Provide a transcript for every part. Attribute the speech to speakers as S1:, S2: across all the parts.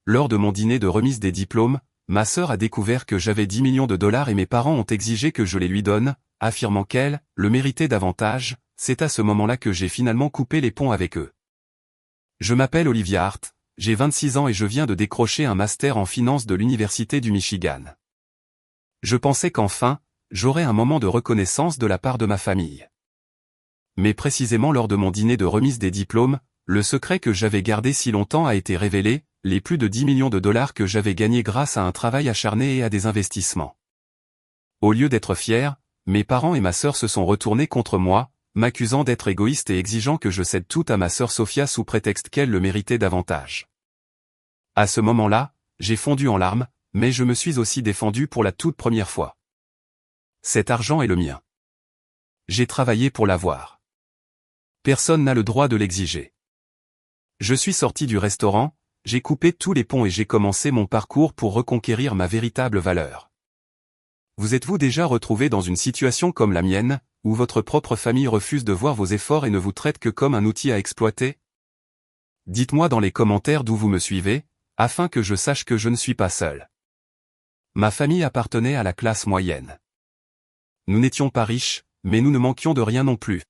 S1: lors de mon dîner de remise des diplômes, ma sœur a découvert que j'avais 10 millions de dollars et mes parents ont exigé que je les lui donne, affirmant qu'elle le méritait davantage. C'est à ce moment-là que j'ai finalement coupé les ponts avec eux. Je m'appelle Olivia Hart, j'ai 26 ans et je viens de décrocher un master en finance de l'Université du Michigan. Je pensais qu'enfin, j'aurais un moment de reconnaissance de la part de ma famille. Mais précisément lors de mon dîner de remise des diplômes, le secret que j'avais gardé si longtemps a été révélé, les plus de 10 millions de dollars que j'avais gagnés grâce à un travail acharné et à des investissements. Au lieu d'être fiers, mes parents et ma sœur se sont retournés contre moi, m'accusant d'être égoïste et exigeant que je cède tout à ma sœur Sophia sous prétexte qu'elle le méritait davantage. À ce moment-là, j'ai fondu en larmes, mais je me suis aussi défendu pour la toute première fois. Cet argent est le mien. J'ai travaillé pour l'avoir. Personne n'a le droit de l'exiger. Je suis sorti du restaurant, j'ai coupé tous les ponts et j'ai commencé mon parcours pour reconquérir ma véritable valeur. Vous êtes-vous déjà retrouvé dans une situation comme la mienne, où votre propre famille refuse de voir vos efforts et ne vous traite que comme un outil à exploiter? Dites-moi dans les commentaires d'où vous me suivez, afin que je sache que je ne suis pas seul. Ma famille appartenait à la classe moyenne. Nous n'étions pas riches, mais nous ne manquions de rien non plus.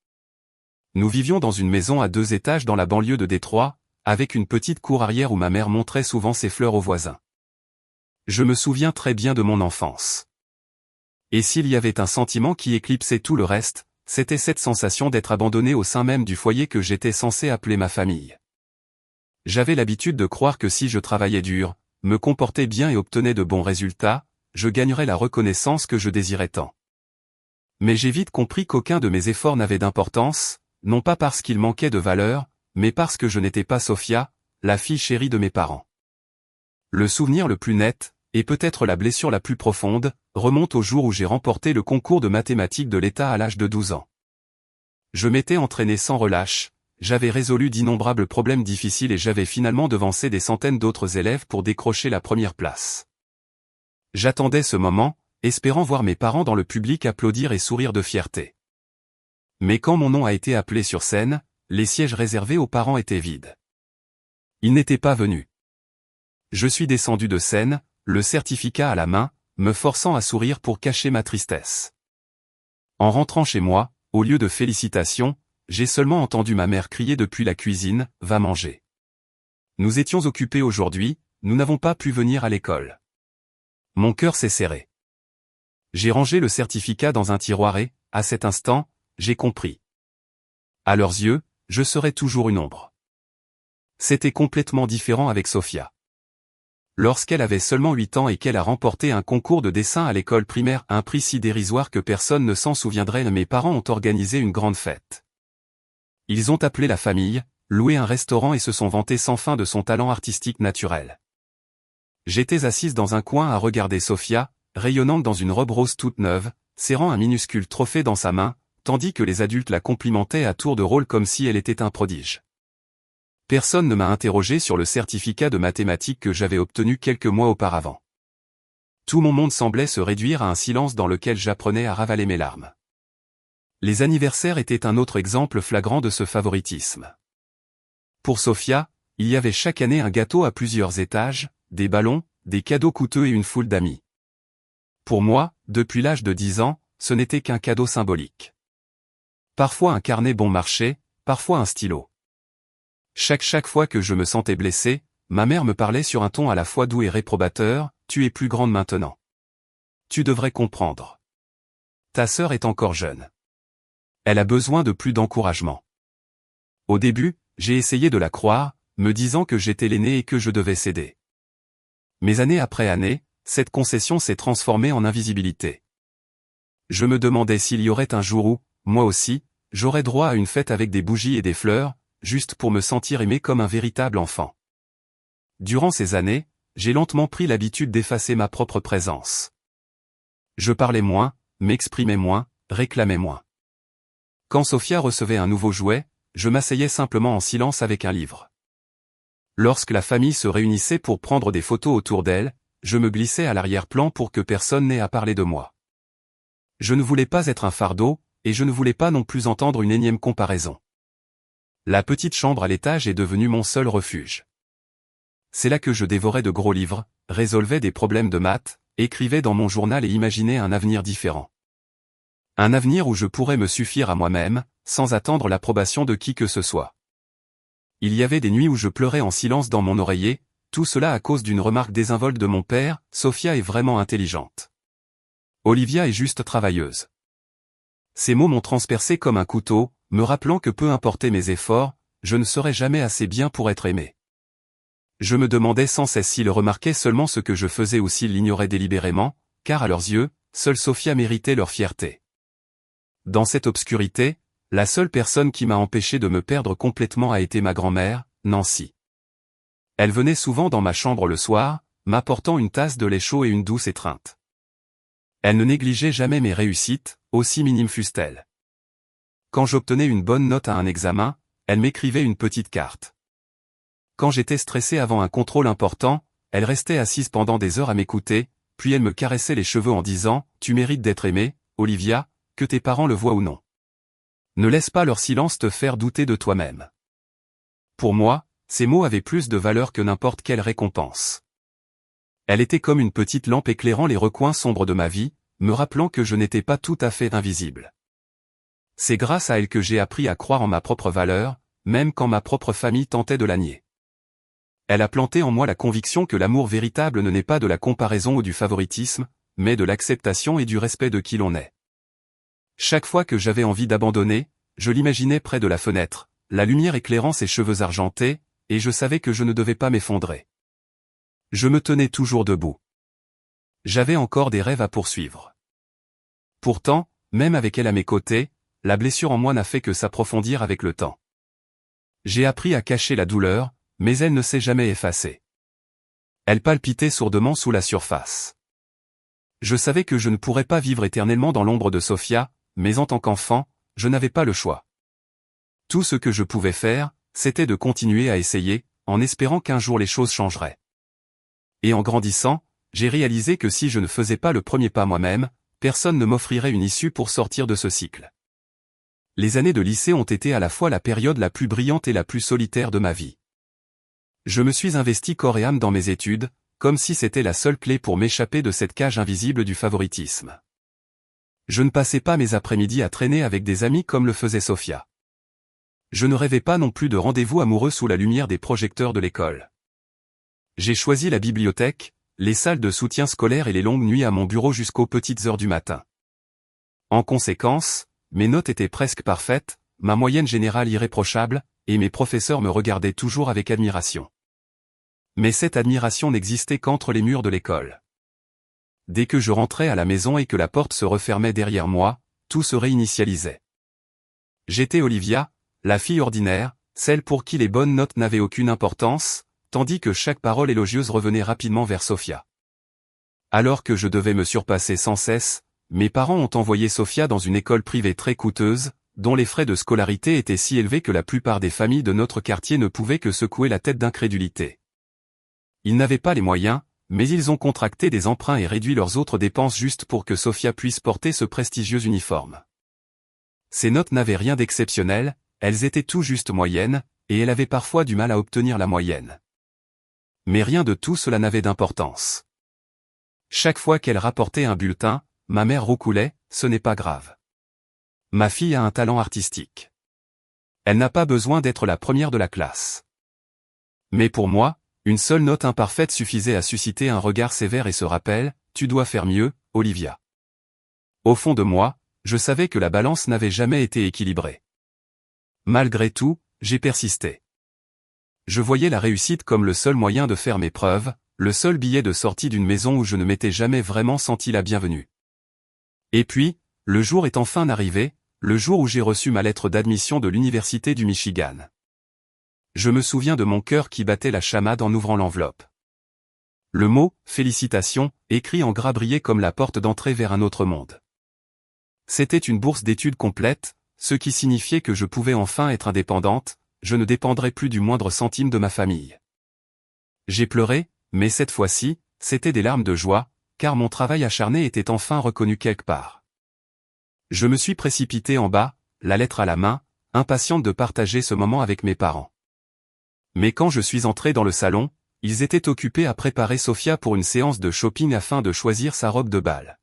S1: Nous vivions dans une maison à 2 étages dans la banlieue de Détroit, avec une petite cour arrière où ma mère montrait souvent ses fleurs aux voisins. Je me souviens très bien de mon enfance. Et s'il y avait un sentiment qui éclipsait tout le reste, c'était cette sensation d'être abandonné au sein même du foyer que j'étais censé appeler ma famille. J'avais l'habitude de croire que si je travaillais dur, me comportais bien et obtenais de bons résultats, je gagnerais la reconnaissance que je désirais tant. Mais j'ai vite compris qu'aucun de mes efforts n'avait d'importance, non pas parce qu'il manquait de valeur, mais parce que je n'étais pas Sophia, la fille chérie de mes parents. Le souvenir le plus net, et peut-être la blessure la plus profonde, remonte au jour où j'ai remporté le concours de mathématiques de l'État à l'âge de 12 ans. Je m'étais entraîné sans relâche, j'avais résolu d'innombrables problèmes difficiles et j'avais finalement devancé des centaines d'autres élèves pour décrocher la première place. J'attendais ce moment, espérant voir mes parents dans le public applaudir et sourire de fierté. Mais quand mon nom a été appelé sur scène, les sièges réservés aux parents étaient vides. Ils n'étaient pas venus. Je suis descendu de scène, le certificat à la main, me forçant à sourire pour cacher ma tristesse. En rentrant chez moi, au lieu de félicitations, j'ai seulement entendu ma mère crier depuis la cuisine, « Va manger ». Nous étions occupés aujourd'hui, nous n'avons pas pu venir à l'école. Mon cœur s'est serré. J'ai rangé le certificat dans un tiroir et, à cet instant, j'ai compris. À leurs yeux, je serais toujours une ombre. C'était complètement différent avec Sophia. Lorsqu'elle avait seulement 8 ans et qu'elle a remporté un concours de dessin à l'école primaire, un prix si dérisoire que personne ne s'en souviendrait, mes parents ont organisé une grande fête. Ils ont appelé la famille, loué un restaurant et se sont vantés sans fin de son talent artistique naturel. J'étais assise dans un coin à regarder Sophia, rayonnante dans une robe rose toute neuve, serrant un minuscule trophée dans sa main, tandis que les adultes la complimentaient à tour de rôle comme si elle était un prodige. Personne ne m'a interrogé sur le certificat de mathématiques que j'avais obtenu quelques mois auparavant. Tout mon monde semblait se réduire à un silence dans lequel j'apprenais à ravaler mes larmes. Les anniversaires étaient un autre exemple flagrant de ce favoritisme. Pour Sophia, il y avait chaque année un gâteau à plusieurs étages, des ballons, des cadeaux coûteux et une foule d'amis. Pour moi, depuis l'âge de 10 ans, ce n'était qu'un cadeau symbolique. Parfois un carnet bon marché, parfois un stylo. Chaque fois que je me sentais blessé, ma mère me parlait sur un ton à la fois doux et réprobateur, « Tu es plus grande maintenant. Tu devrais comprendre. Ta sœur est encore jeune. Elle a besoin de plus d'encouragement. » Au début, j'ai essayé de la croire, me disant que j'étais l'aîné et que je devais céder. Mais année après année, cette concession s'est transformée en invisibilité. Je me demandais s'il y aurait un jour où, moi aussi, j'aurais droit à une fête avec des bougies et des fleurs, juste pour me sentir aimé comme un véritable enfant. Durant ces années, j'ai lentement pris l'habitude d'effacer ma propre présence. Je parlais moins, m'exprimais moins, réclamais moins. Quand Sophia recevait un nouveau jouet, je m'asseyais simplement en silence avec un livre. Lorsque la famille se réunissait pour prendre des photos autour d'elle, je me glissais à l'arrière-plan pour que personne n'ait à parler de moi. Je ne voulais pas être un fardeau, et je ne voulais pas non plus entendre une énième comparaison. La petite chambre à l'étage est devenue mon seul refuge. C'est là que je dévorais de gros livres, résolvais des problèmes de maths, écrivais dans mon journal et imaginais un avenir différent. Un avenir où je pourrais me suffire à moi-même, sans attendre l'approbation de qui que ce soit. Il y avait des nuits où je pleurais en silence dans mon oreiller, tout cela à cause d'une remarque désinvolte de mon père: Sophia est vraiment intelligente. Olivia est juste travailleuse. Ces mots m'ont transpercé comme un couteau, me rappelant que peu importaient mes efforts, je ne serais jamais assez bien pour être aimé. Je me demandais sans cesse s'ils remarquaient seulement ce que je faisais ou s'ils l'ignoraient délibérément, car à leurs yeux, seule Sophia méritait leur fierté. Dans cette obscurité, la seule personne qui m'a empêché de me perdre complètement a été ma grand-mère, Nancy. Elle venait souvent dans ma chambre le soir, m'apportant une tasse de lait chaud et une douce étreinte. Elle ne négligeait jamais mes réussites, aussi minimes fussent-elles. Quand j'obtenais une bonne note à un examen, elle m'écrivait une petite carte. Quand j'étais stressé avant un contrôle important, elle restait assise pendant des heures à m'écouter, puis elle me caressait les cheveux en disant: « Tu mérites d'être aimée, Olivia, que tes parents le voient ou non. Ne laisse pas leur silence te faire douter de toi-même. » Pour moi, ces mots avaient plus de valeur que n'importe quelle récompense. Elle était comme une petite lampe éclairant les recoins sombres de ma vie, me rappelant que je n'étais pas tout à fait invisible. C'est grâce à elle que j'ai appris à croire en ma propre valeur, même quand ma propre famille tentait de la nier. Elle a planté en moi la conviction que l'amour véritable ne naît pas de la comparaison ou du favoritisme, mais de l'acceptation et du respect de qui l'on est. Chaque fois que j'avais envie d'abandonner, je l'imaginais près de la fenêtre, la lumière éclairant ses cheveux argentés, et je savais que je ne devais pas m'effondrer. Je me tenais toujours debout. J'avais encore des rêves à poursuivre. Pourtant, même avec elle à mes côtés, la blessure en moi n'a fait que s'approfondir avec le temps. J'ai appris à cacher la douleur, mais elle ne s'est jamais effacée. Elle palpitait sourdement sous la surface. Je savais que je ne pourrais pas vivre éternellement dans l'ombre de Sophia, mais en tant qu'enfant, je n'avais pas le choix. Tout ce que je pouvais faire, c'était de continuer à essayer, en espérant qu'un jour les choses changeraient. Et en grandissant, j'ai réalisé que si je ne faisais pas le premier pas moi-même, personne ne m'offrirait une issue pour sortir de ce cycle. Les années de lycée ont été à la fois la période la plus brillante et la plus solitaire de ma vie. Je me suis investi corps et âme dans mes études, comme si c'était la seule clé pour m'échapper de cette cage invisible du favoritisme. Je ne passais pas mes après-midi à traîner avec des amis comme le faisait Sophia. Je ne rêvais pas non plus de rendez-vous amoureux sous la lumière des projecteurs de l'école. J'ai choisi la bibliothèque, les salles de soutien scolaire et les longues nuits à mon bureau jusqu'aux petites heures du matin. En conséquence, mes notes étaient presque parfaites, ma moyenne générale irréprochable, et mes professeurs me regardaient toujours avec admiration. Mais cette admiration n'existait qu'entre les murs de l'école. Dès que je rentrais à la maison et que la porte se refermait derrière moi, tout se réinitialisait. J'étais Olivia, la fille ordinaire, celle pour qui les bonnes notes n'avaient aucune importance, tandis que chaque parole élogieuse revenait rapidement vers Sophia. Alors que je devais me surpasser sans cesse, mes parents ont envoyé Sophia dans une école privée très coûteuse, dont les frais de scolarité étaient si élevés que la plupart des familles de notre quartier ne pouvaient que secouer la tête d'incrédulité. Ils n'avaient pas les moyens, mais ils ont contracté des emprunts et réduit leurs autres dépenses juste pour que Sophia puisse porter ce prestigieux uniforme. Ses notes n'avaient rien d'exceptionnel, elles étaient tout juste moyennes, et elle avait parfois du mal à obtenir la moyenne. Mais rien de tout cela n'avait d'importance. Chaque fois qu'elle rapportait un bulletin, ma mère roucoulait: « Ce n'est pas grave. Ma fille a un talent artistique. Elle n'a pas besoin d'être la première de la classe. » Mais pour moi, une seule note imparfaite suffisait à susciter un regard sévère et ce rappel: « Tu dois faire mieux, Olivia. » Au fond de moi, je savais que la balance n'avait jamais été équilibrée. Malgré tout, j'ai persisté. Je voyais la réussite comme le seul moyen de faire mes preuves, le seul billet de sortie d'une maison où je ne m'étais jamais vraiment senti la bienvenue. Et puis, le jour est enfin arrivé, le jour où j'ai reçu ma lettre d'admission de l'Université du Michigan. Je me souviens de mon cœur qui battait la chamade en ouvrant l'enveloppe. Le mot « félicitations » écrit en gras brillait comme la porte d'entrée vers un autre monde. C'était une bourse d'études complète, ce qui signifiait que je pouvais enfin être indépendante, je ne dépendrais plus du moindre centime de ma famille. J'ai pleuré, mais cette fois-ci, c'était des larmes de joie, car mon travail acharné était enfin reconnu quelque part. Je me suis précipité en bas, la lettre à la main, impatiente de partager ce moment avec mes parents. Mais quand je suis entré dans le salon, Ils étaient occupés à préparer Sophia pour une séance de shopping afin de choisir sa robe de bal.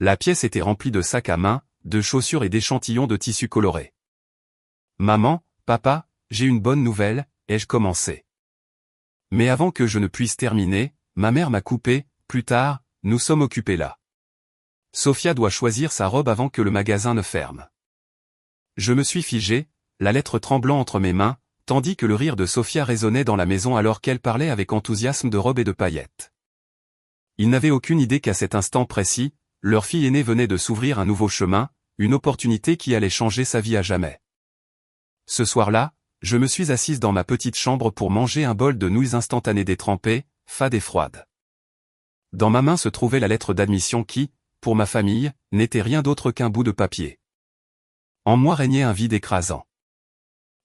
S1: La pièce était remplie de sacs à main, de chaussures et d'échantillons de tissus colorés. « Maman, papa, j'ai une bonne nouvelle », ai-je commencé. Mais avant que je ne puisse terminer, ma mère m'a coupé. « Plus tard, nous sommes occupés là. Sophia doit choisir sa robe avant que le magasin ne ferme. » Je me suis figé, la lettre tremblant entre mes mains, tandis que le rire de Sophia résonnait dans la maison alors qu'elle parlait avec enthousiasme de robes et de paillettes. Ils n'avaient aucune idée qu'à cet instant précis, leur fille aînée venait de s'ouvrir un nouveau chemin, une opportunité qui allait changer sa vie à jamais. Ce soir-là, je me suis assise dans ma petite chambre pour manger un bol de nouilles instantanées détrempées, fades et froides. Dans ma main se trouvait la lettre d'admission qui, pour ma famille, n'était rien d'autre qu'un bout de papier. En moi régnait un vide écrasant.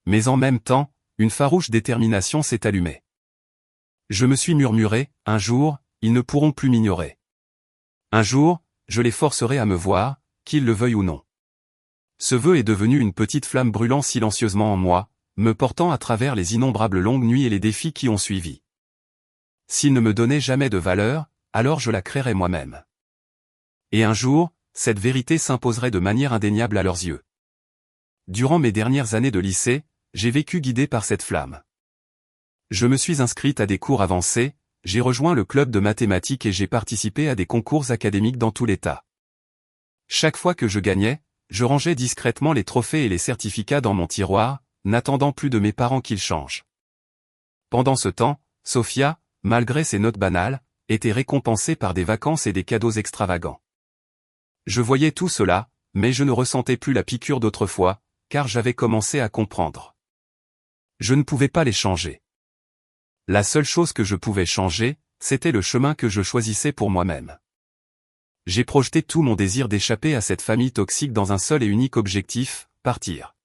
S1: Mais en même temps, une farouche détermination s'est allumée. Je me suis murmuré, un jour, ils ne pourront plus m'ignorer. Un jour, je les forcerai à me voir, qu'ils le veuillent ou non. Ce vœu est devenu une petite flamme brûlant silencieusement en moi, me portant à travers les innombrables longues nuits et les défis qui ont suivi. S'ils ne me donnaient jamais de valeur, alors je la créerais moi-même. Et un jour, cette vérité s'imposerait de manière indéniable à leurs yeux. Durant mes dernières années de lycée, j'ai vécu guidé par cette flamme. Je me suis inscrite à des cours avancés, j'ai rejoint le club de mathématiques et j'ai participé à des concours académiques dans tout l'État. Chaque fois que je gagnais, je rangeais discrètement les trophées et les certificats dans mon tiroir, n'attendant plus de mes parents qu'ils changent. Pendant ce temps, Sophia, malgré ses notes banales, était récompensée par des vacances et des cadeaux extravagants. Je voyais tout cela, mais je ne ressentais plus la piqûre d'autrefois, car j'avais commencé à comprendre. Je ne pouvais pas les changer. La seule chose que je pouvais changer, c'était le chemin que je choisissais pour moi-même. J'ai projeté tout mon désir d'échapper à cette famille toxique dans un seul et unique objectif, partir.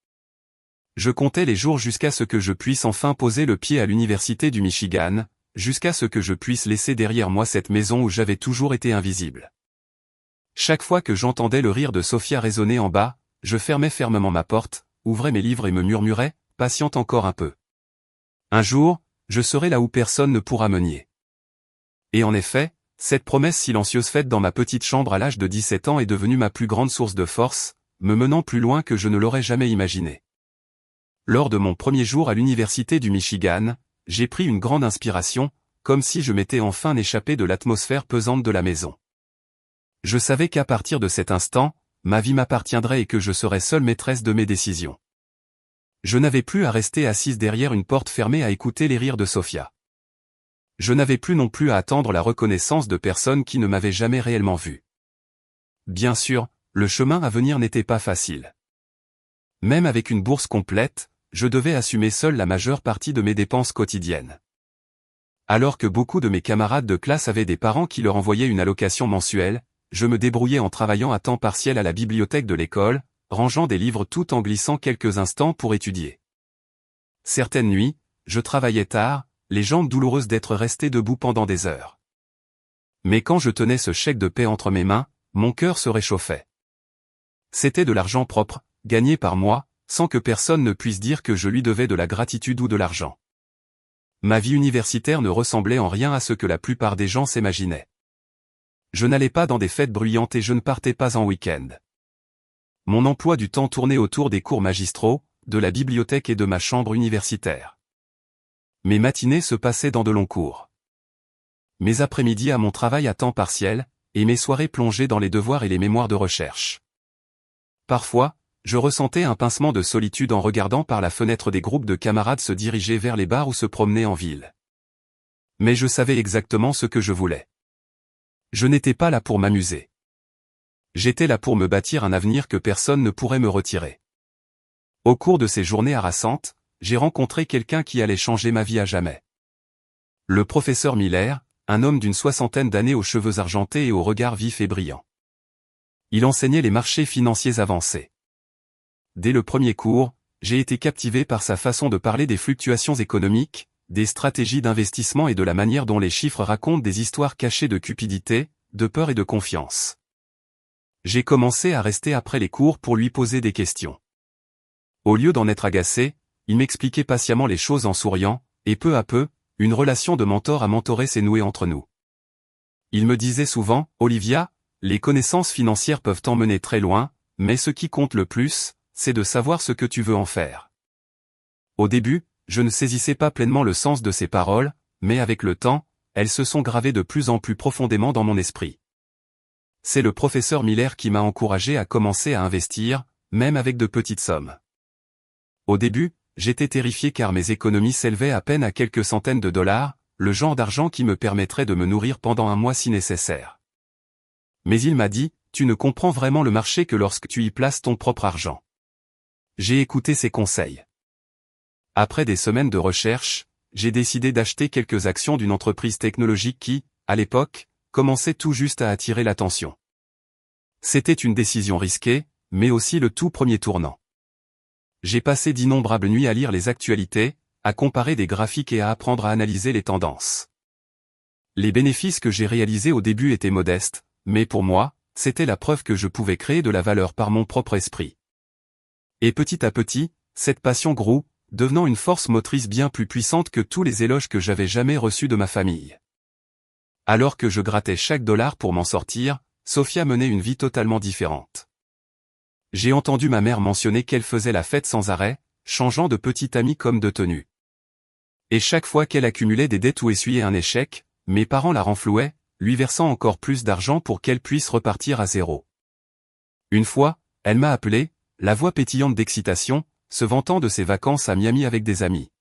S1: Je comptais les jours jusqu'à ce que je puisse enfin poser le pied à l'université du Michigan, jusqu'à ce que je puisse laisser derrière moi cette maison où j'avais toujours été invisible. Chaque fois que j'entendais le rire de Sophia résonner en bas, je fermais fermement ma porte, ouvrais mes livres et me murmurais, patiente encore un peu. Un jour, je serai là où personne ne pourra me nier. Et en effet, cette promesse silencieuse faite dans ma petite chambre à l'âge de 17 ans est devenue ma plus grande source de force, me menant plus loin que je ne l'aurais jamais imaginé. Lors de mon premier jour à l'université du Michigan, j'ai pris une grande inspiration, comme si je m'étais enfin échappé de l'atmosphère pesante de la maison. Je savais qu'à partir de cet instant, ma vie m'appartiendrait et que je serais seule maîtresse de mes décisions. Je n'avais plus à rester assise derrière une porte fermée à écouter les rires de Sophia. Je n'avais plus non plus à attendre la reconnaissance de personnes qui ne m'avaient jamais réellement vu. Bien sûr, le chemin à venir n'était pas facile. Même avec une bourse complète, je devais assumer seul la majeure partie de mes dépenses quotidiennes. Alors que beaucoup de mes camarades de classe avaient des parents qui leur envoyaient une allocation mensuelle, je me débrouillais en travaillant à temps partiel à la bibliothèque de l'école, rangeant des livres tout en glissant quelques instants pour étudier. Certaines nuits, je travaillais tard, les jambes douloureuses d'être resté debout pendant des heures. Mais quand je tenais ce chèque de paie entre mes mains, mon cœur se réchauffait. C'était de l'argent propre, gagné par moi, sans que personne ne puisse dire que je lui devais de la gratitude ou de l'argent. Ma vie universitaire ne ressemblait en rien à ce que la plupart des gens s'imaginaient. Je n'allais pas dans des fêtes bruyantes et je ne partais pas en week-end. Mon emploi du temps tournait autour des cours magistraux, de la bibliothèque et de ma chambre universitaire. Mes matinées se passaient dans de longs cours. Mes après-midi à mon travail à temps partiel, et mes soirées plongées dans les devoirs et les mémoires de recherche. Parfois, je ressentais un pincement de solitude en regardant par la fenêtre des groupes de camarades se diriger vers les bars ou se promener en ville. Mais je savais exactement ce que je voulais. Je n'étais pas là pour m'amuser. J'étais là pour me bâtir un avenir que personne ne pourrait me retirer. Au cours de ces journées harassantes, j'ai rencontré quelqu'un qui allait changer ma vie à jamais. Le professeur Miller, un homme d'une soixantaine d'années aux cheveux argentés et au regard vif et brillant. Il enseignait les marchés financiers avancés. Dès le premier cours, j'ai été captivé par sa façon de parler des fluctuations économiques, des stratégies d'investissement et de la manière dont les chiffres racontent des histoires cachées de cupidité, de peur et de confiance. J'ai commencé à rester après les cours pour lui poser des questions. Au lieu d'en être agacé, il m'expliquait patiemment les choses en souriant, et peu à peu, une relation de mentor à mentoré s'est nouée entre nous. Il me disait souvent, Olivia, les connaissances financières peuvent t'emmener très loin, mais ce qui compte le plus, c'est de savoir ce que tu veux en faire. Au début, je ne saisissais pas pleinement le sens de ces paroles, mais avec le temps, elles se sont gravées de plus en plus profondément dans mon esprit. C'est le professeur Miller qui m'a encouragé à commencer à investir, même avec de petites sommes. Au début, j'étais terrifié car mes économies s'élevaient à peine à quelques centaines de dollars, le genre d'argent qui me permettrait de me nourrir pendant un mois si nécessaire. Mais il m'a dit, tu ne comprends vraiment le marché que lorsque tu y places ton propre argent. J'ai écouté ses conseils. Après des semaines de recherche, j'ai décidé d'acheter quelques actions d'une entreprise technologique qui, à l'époque, commençait tout juste à attirer l'attention. C'était une décision risquée, mais aussi le tout premier tournant. J'ai passé d'innombrables nuits à lire les actualités, à comparer des graphiques et à apprendre à analyser les tendances. Les bénéfices que j'ai réalisés au début étaient modestes, mais pour moi, c'était la preuve que je pouvais créer de la valeur par mon propre esprit. Et petit à petit, cette passion grow, devenant une force motrice bien plus puissante que tous les éloges que j'avais jamais reçus de ma famille. Alors que je grattais chaque dollar pour m'en sortir, Sophia menait une vie totalement différente. J'ai entendu ma mère mentionner qu'elle faisait la fête sans arrêt, changeant de petit ami comme de tenue. Et chaque fois qu'elle accumulait des dettes ou essuyait un échec, mes parents la renflouaient, lui versant encore plus d'argent pour qu'elle puisse repartir à zéro. Une fois, elle m'a appelé, la voix pétillante d'excitation, se vantant de ses vacances à Miami avec des amis.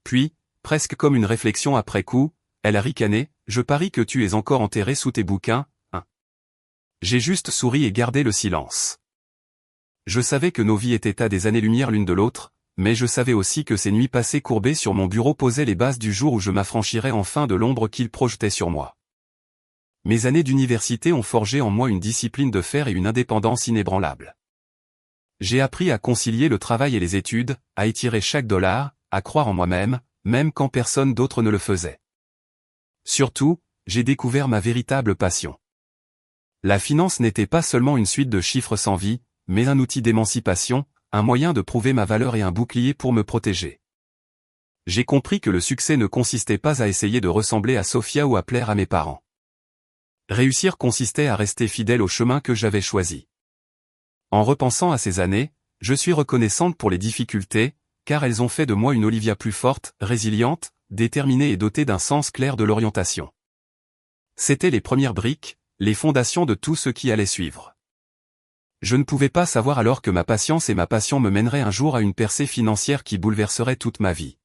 S1: Puis, presque comme une réflexion après coup, elle a ricané, je parie que tu es encore enterré sous tes bouquins, hein. J'ai juste souri et gardé le silence. Je savais que nos vies étaient à des années-lumière l'une de l'autre, mais je savais aussi que ces nuits passées courbées sur mon bureau posaient les bases du jour où je m'affranchirais enfin de l'ombre qu'il projetait sur moi. Mes années d'université ont forgé en moi une discipline de fer et une indépendance inébranlable. J'ai appris à concilier le travail et les études, à étirer chaque dollar, à croire en moi-même, même quand personne d'autre ne le faisait. Surtout, j'ai découvert ma véritable passion. La finance n'était pas seulement une suite de chiffres sans vie, mais un outil d'émancipation, un moyen de prouver ma valeur et un bouclier pour me protéger. J'ai compris que le succès ne consistait pas à essayer de ressembler à Sophia ou à plaire à mes parents. Réussir consistait à rester fidèle au chemin que j'avais choisi. En repensant à ces années, je suis reconnaissante pour les difficultés, car elles ont fait de moi une Olivia plus forte, résiliente, déterminée et dotée d'un sens clair de l'orientation. C'étaient les premières briques, les fondations de tout ce qui allait suivre. Je ne pouvais pas savoir alors que ma patience et ma passion me mèneraient un jour à une percée financière qui bouleverserait toute ma vie.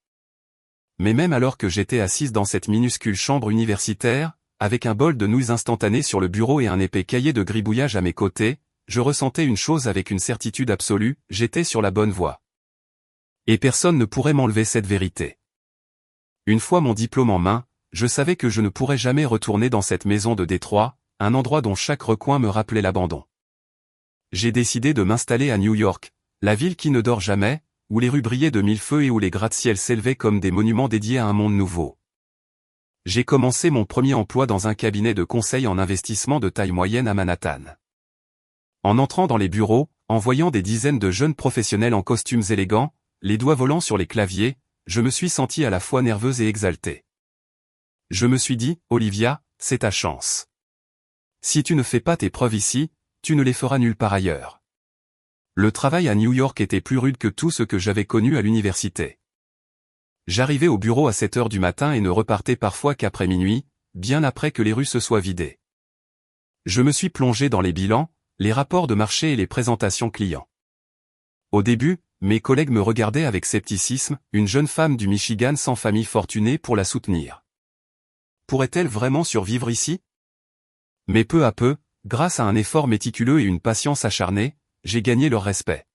S1: Mais même alors que j'étais assise dans cette minuscule chambre universitaire, avec un bol de nouilles instantanées sur le bureau et un épais cahier de gribouillage à mes côtés, je ressentais une chose avec une certitude absolue, j'étais sur la bonne voie. Et personne ne pourrait m'enlever cette vérité. Une fois mon diplôme en main, je savais que je ne pourrais jamais retourner dans cette maison de Détroit, un endroit dont chaque recoin me rappelait l'abandon. J'ai décidé de m'installer à New York, la ville qui ne dort jamais, où les rues brillaient de mille feux et où les gratte-ciels s'élevaient comme des monuments dédiés à un monde nouveau. J'ai commencé mon premier emploi dans un cabinet de conseil en investissement de taille moyenne à Manhattan. En entrant dans les bureaux, en voyant des dizaines de jeunes professionnels en costumes élégants, les doigts volants sur les claviers, je me suis senti à la fois nerveuse et exaltée. Je me suis dit, Olivia, c'est ta chance. Si tu ne fais pas tes preuves ici, tu ne les feras nulle part ailleurs. Le travail à New York était plus rude que tout ce que j'avais connu à l'université. J'arrivais au bureau à 7 heures du matin et ne repartais parfois qu'après minuit, bien après que les rues se soient vidées. Je me suis plongé dans les bilans, les rapports de marché et les présentations clients. Au début, mes collègues me regardaient avec scepticisme, une jeune femme du Michigan sans famille fortunée pour la soutenir. Pourrait-elle vraiment survivre ici? Mais peu à peu, grâce à un effort méticuleux et une patience acharnée, j'ai gagné leur respect.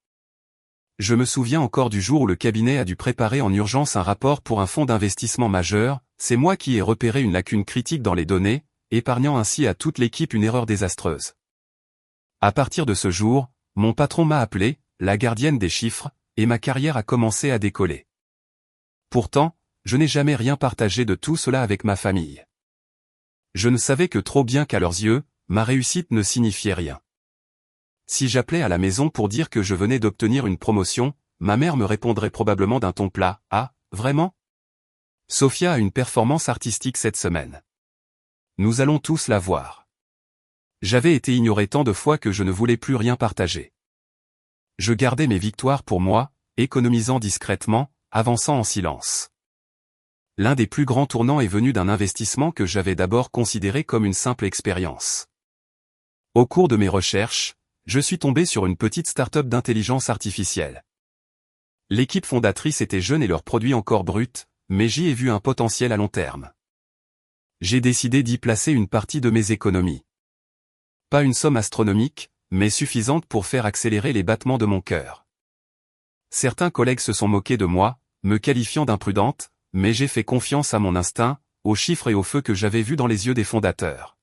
S1: Je me souviens encore du jour où le cabinet a dû préparer en urgence un rapport pour un fonds d'investissement majeur, c'est moi qui ai repéré une lacune critique dans les données, épargnant ainsi à toute l'équipe une erreur désastreuse. À partir de ce jour, mon patron m'a appelé, la gardienne des chiffres, et ma carrière a commencé à décoller. Pourtant, je n'ai jamais rien partagé de tout cela avec ma famille. Je ne savais que trop bien qu'à leurs yeux, ma réussite ne signifiait rien. Si j'appelais à la maison pour dire que je venais d'obtenir une promotion, ma mère me répondrait probablement d'un ton plat, « Ah, vraiment ? Sofia a une performance artistique cette semaine. Nous allons tous la voir. J'avais été ignoré tant de fois que je ne voulais plus rien partager. Je gardais mes victoires pour moi, économisant discrètement, avançant en silence. L'un des plus grands tournants est venu d'un investissement que j'avais d'abord considéré comme une simple expérience. Au cours de mes recherches, je suis tombé sur une petite start-up d'intelligence artificielle. L'équipe fondatrice était jeune et leurs produits encore bruts, mais j'y ai vu un potentiel à long terme. J'ai décidé d'y placer une partie de mes économies. Pas une somme astronomique, mais suffisante pour faire accélérer les battements de mon cœur. Certains collègues se sont moqués de moi, me qualifiant d'imprudente, mais j'ai fait confiance à mon instinct, aux chiffres et au feu que j'avais vus dans les yeux des fondateurs.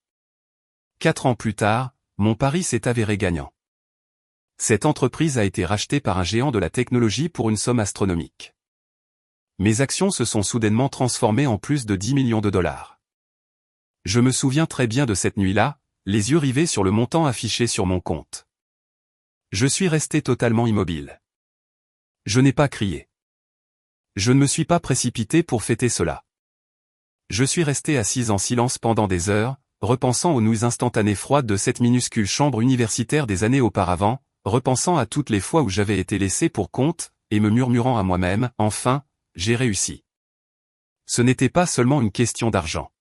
S1: 4 ans plus tard, mon pari s'est avéré gagnant. Cette entreprise a été rachetée par un géant de la technologie pour une somme astronomique. Mes actions se sont soudainement transformées en plus de 10 millions de dollars. Je me souviens très bien de cette nuit-là, les yeux rivés sur le montant affiché sur mon compte. Je suis resté totalement immobile. Je n'ai pas crié. Je ne me suis pas précipité pour fêter cela. Je suis resté assis en silence pendant des heures, repensant aux nuits instantanées froides de cette minuscule chambre universitaire des années auparavant, repensant à toutes les fois où j'avais été laissé pour compte, et me murmurant à moi-même, enfin, j'ai réussi. Ce n'était pas seulement une question d'argent.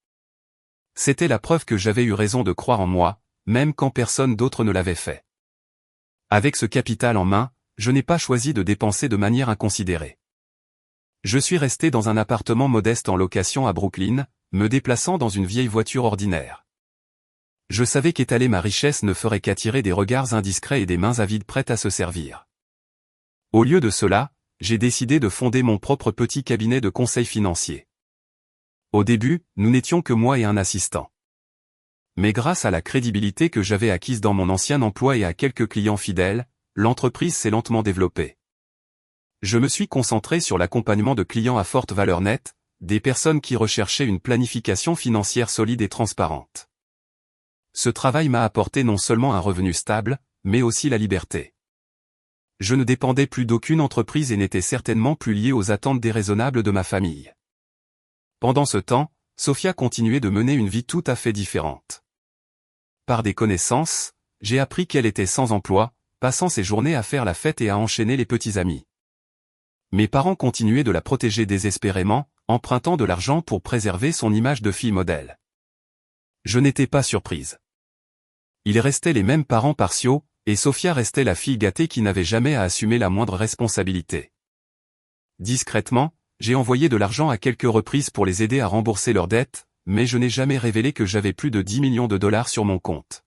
S1: C'était la preuve que j'avais eu raison de croire en moi, même quand personne d'autre ne l'avait fait. Avec ce capital en main, je n'ai pas choisi de dépenser de manière inconsidérée. Je suis resté dans un appartement modeste en location à Brooklyn, me déplaçant dans une vieille voiture ordinaire. Je savais qu'étaler ma richesse ne ferait qu'attirer des regards indiscrets et des mains avides prêtes à se servir. Au lieu de cela, j'ai décidé de fonder mon propre petit cabinet de conseil financier. Au début, nous n'étions que moi et un assistant. Mais grâce à la crédibilité que j'avais acquise dans mon ancien emploi et à quelques clients fidèles, l'entreprise s'est lentement développée. Je me suis concentré sur l'accompagnement de clients à forte valeur nette, des personnes qui recherchaient une planification financière solide et transparente. Ce travail m'a apporté non seulement un revenu stable, mais aussi la liberté. Je ne dépendais plus d'aucune entreprise et n'étais certainement plus lié aux attentes déraisonnables de ma famille. Pendant ce temps, Sofia continuait de mener une vie tout à fait différente. Par des connaissances, j'ai appris qu'elle était sans emploi, passant ses journées à faire la fête et à enchaîner les petits amis. Mes parents continuaient de la protéger désespérément, empruntant de l'argent pour préserver son image de fille modèle. Je n'étais pas surprise. Ils restaient les mêmes parents partiaux, et Sofia restait la fille gâtée qui n'avait jamais à assumer la moindre responsabilité. Discrètement, j'ai envoyé de l'argent à quelques reprises pour les aider à rembourser leurs dettes, mais je n'ai jamais révélé que j'avais plus de 10 millions de dollars sur mon compte.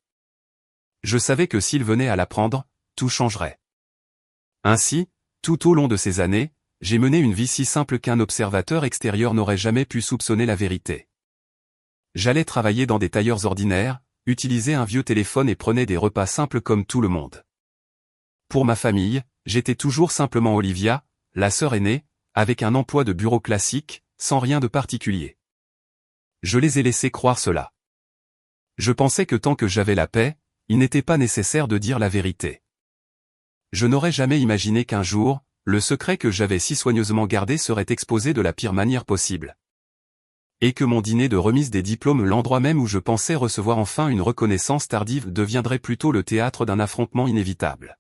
S1: Je savais que s'ils venaient à l'apprendre, tout changerait. Ainsi, tout au long de ces années, j'ai mené une vie si simple qu'un observateur extérieur n'aurait jamais pu soupçonner la vérité. J'allais travailler dans des tailleurs ordinaires, utilisais un vieux téléphone et prenais des repas simples comme tout le monde. Pour ma famille, j'étais toujours simplement Olivia, la sœur aînée, avec un emploi de bureau classique, sans rien de particulier. Je les ai laissés croire cela. Je pensais que tant que j'avais la paix, il n'était pas nécessaire de dire la vérité. Je n'aurais jamais imaginé qu'un jour, le secret que j'avais si soigneusement gardé serait exposé de la pire manière possible. Et que mon dîner de remise des diplômes, l'endroit même où je pensais recevoir enfin une reconnaissance tardive, deviendrait plutôt le théâtre d'un affrontement inévitable.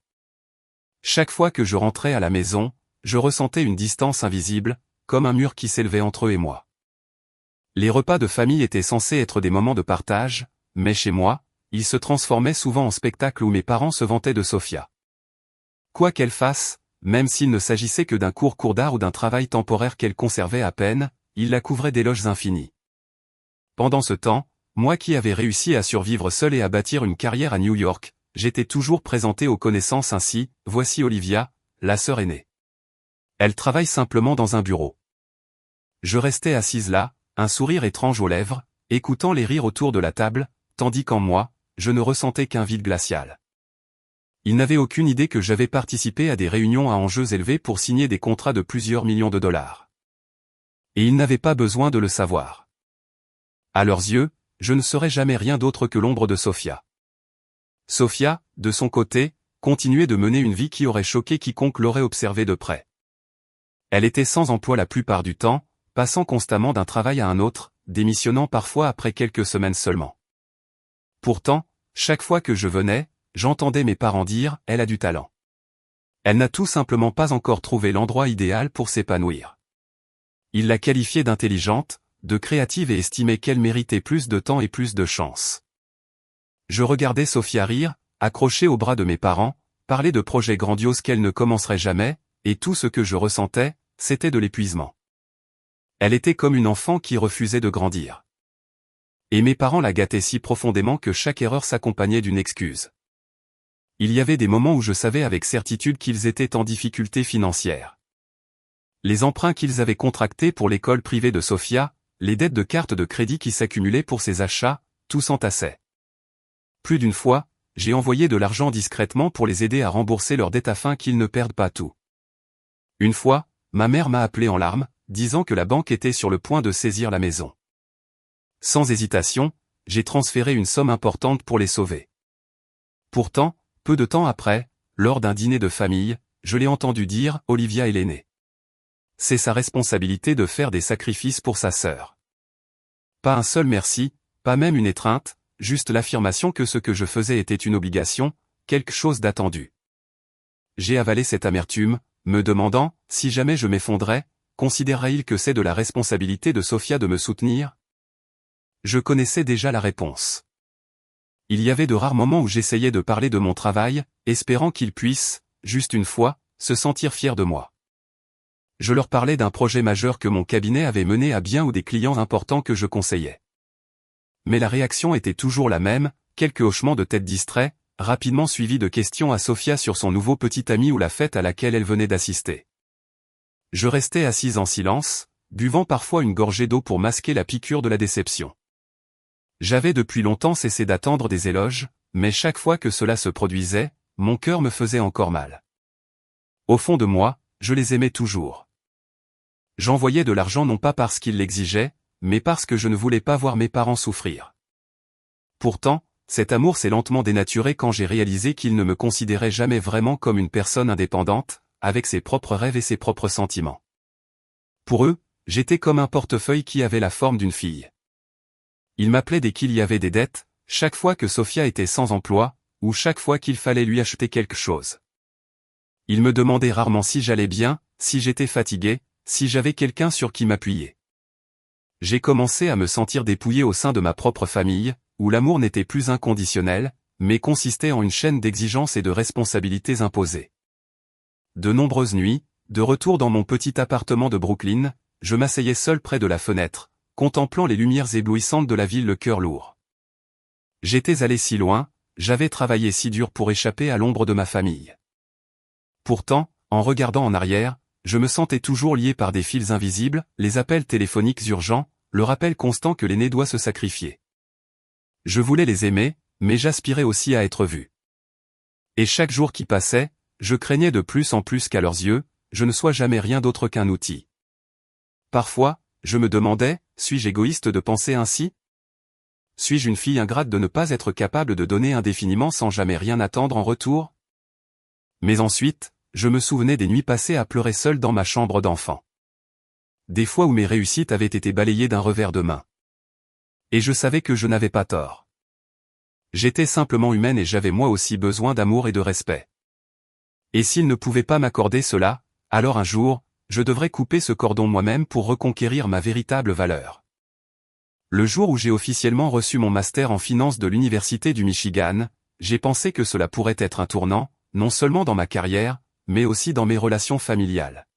S1: Chaque fois que je rentrais à la maison, je ressentais une distance invisible, comme un mur qui s'élevait entre eux et moi. Les repas de famille étaient censés être des moments de partage, mais chez moi, ils se transformaient souvent en spectacles où mes parents se vantaient de Sofia. Quoi qu'elle fasse, même s'il ne s'agissait que d'un cours d'art ou d'un travail temporaire qu'elle conservait à peine, il la couvrait d'éloges infinis. Pendant ce temps, moi qui avais réussi à survivre seul et à bâtir une carrière à New York, j'étais toujours présenté aux connaissances ainsi, voici Olivia, la sœur aînée. Elle travaille simplement dans un bureau. Je restais assise là, un sourire étrange aux lèvres, écoutant les rires autour de la table, tandis qu'en moi, je ne ressentais qu'un vide glacial. Ils n'avaient aucune idée que j'avais participé à des réunions à enjeux élevés pour signer des contrats de plusieurs millions de dollars. Et ils n'avaient pas besoin de le savoir. À leurs yeux, je ne serais jamais rien d'autre que l'ombre de Sofia. Sofia, de son côté, continuait de mener une vie qui aurait choqué quiconque l'aurait observée de près. Elle était sans emploi la plupart du temps, passant constamment d'un travail à un autre, démissionnant parfois après quelques semaines seulement. Pourtant, chaque fois que je venais, j'entendais mes parents dire « Elle a du talent ». Elle n'a tout simplement pas encore trouvé l'endroit idéal pour s'épanouir. Ils la qualifiaient d'intelligente, de créative et estimaient qu'elle méritait plus de temps et plus de chance. Je regardais Sophia rire, accrochée au bras de mes parents, parler de projets grandioses qu'elle ne commencerait jamais, et tout ce que je ressentais, c'était de l'épuisement. Elle était comme une enfant qui refusait de grandir. Et mes parents la gâtaient si profondément que chaque erreur s'accompagnait d'une excuse. Il y avait des moments où je savais avec certitude qu'ils étaient en difficulté financière. Les emprunts qu'ils avaient contractés pour l'école privée de Sophia, les dettes de cartes de crédit qui s'accumulaient pour ses achats, tout s'entassait. Plus d'une fois, j'ai envoyé de l'argent discrètement pour les aider à rembourser leurs dettes afin qu'ils ne perdent pas tout. Une fois, ma mère m'a appelé en larmes, disant que la banque était sur le point de saisir la maison. Sans hésitation, j'ai transféré une somme importante pour les sauver. Pourtant, peu de temps après, lors d'un dîner de famille, je l'ai entendu dire « Olivia est l'aînée. C'est sa responsabilité de faire des sacrifices pour sa sœur. » Pas un seul merci, pas même une étreinte, juste l'affirmation que ce que je faisais était une obligation, quelque chose d'attendu. J'ai avalé cette amertume, me demandant, si jamais je m'effondrais, considérerait-il que c'est de la responsabilité de Sophia de me soutenir? Je connaissais déjà la réponse. Il y avait de rares moments où j'essayais de parler de mon travail, espérant qu'ils puissent, juste une fois, se sentir fiers de moi. Je leur parlais d'un projet majeur que mon cabinet avait mené à bien ou des clients importants que je conseillais. Mais la réaction était toujours la même, quelques hochements de tête distraits, rapidement suivis de questions à Sophia sur son nouveau petit ami ou la fête à laquelle elle venait d'assister. Je restais assise en silence, buvant parfois une gorgée d'eau pour masquer la piqûre de la déception. J'avais depuis longtemps cessé d'attendre des éloges, mais chaque fois que cela se produisait, mon cœur me faisait encore mal. Au fond de moi, je les aimais toujours. J'envoyais de l'argent non pas parce qu'ils l'exigeaient, mais parce que je ne voulais pas voir mes parents souffrir. Pourtant, cet amour s'est lentement dénaturé quand j'ai réalisé qu'ils ne me considéraient jamais vraiment comme une personne indépendante, avec ses propres rêves et ses propres sentiments. Pour eux, j'étais comme un portefeuille qui avait la forme d'une fille. Ils m'appelaient dès qu'il y avait des dettes, chaque fois que Sophia était sans emploi, ou chaque fois qu'il fallait lui acheter quelque chose. Ils me demandaient rarement si j'allais bien, si j'étais fatigué, si j'avais quelqu'un sur qui m'appuyer. J'ai commencé à me sentir dépouillé au sein de ma propre famille, où l'amour n'était plus inconditionnel, mais consistait en une chaîne d'exigences et de responsabilités imposées. De nombreuses nuits, de retour dans mon petit appartement de Brooklyn, je m'asseyais seul près de la fenêtre, contemplant les lumières éblouissantes de la ville le cœur lourd. J'étais allé si loin, j'avais travaillé si dur pour échapper à l'ombre de ma famille. Pourtant, en regardant en arrière, je me sentais toujours lié par des fils invisibles, les appels téléphoniques urgents, le rappel constant que l'aîné doit se sacrifier. Je voulais les aimer, mais j'aspirais aussi à être vu. Et chaque jour qui passait, je craignais de plus en plus qu'à leurs yeux, je ne sois jamais rien d'autre qu'un outil. Parfois, je me demandais, suis-je égoïste de penser ainsi? Suis-je une fille ingrate de ne pas être capable de donner indéfiniment sans jamais rien attendre en retour? Mais ensuite, je me souvenais des nuits passées à pleurer seul dans ma chambre d'enfant. Des fois où mes réussites avaient été balayées d'un revers de main. Et je savais que je n'avais pas tort. J'étais simplement humaine et j'avais moi aussi besoin d'amour et de respect. Et s'ils ne pouvaient pas m'accorder cela, alors un jour, je devrais couper ce cordon moi-même pour reconquérir ma véritable valeur. Le jour où j'ai officiellement reçu mon master en finance de l'Université du Michigan, j'ai pensé que cela pourrait être un tournant, non seulement dans ma carrière, mais aussi dans mes relations familiales.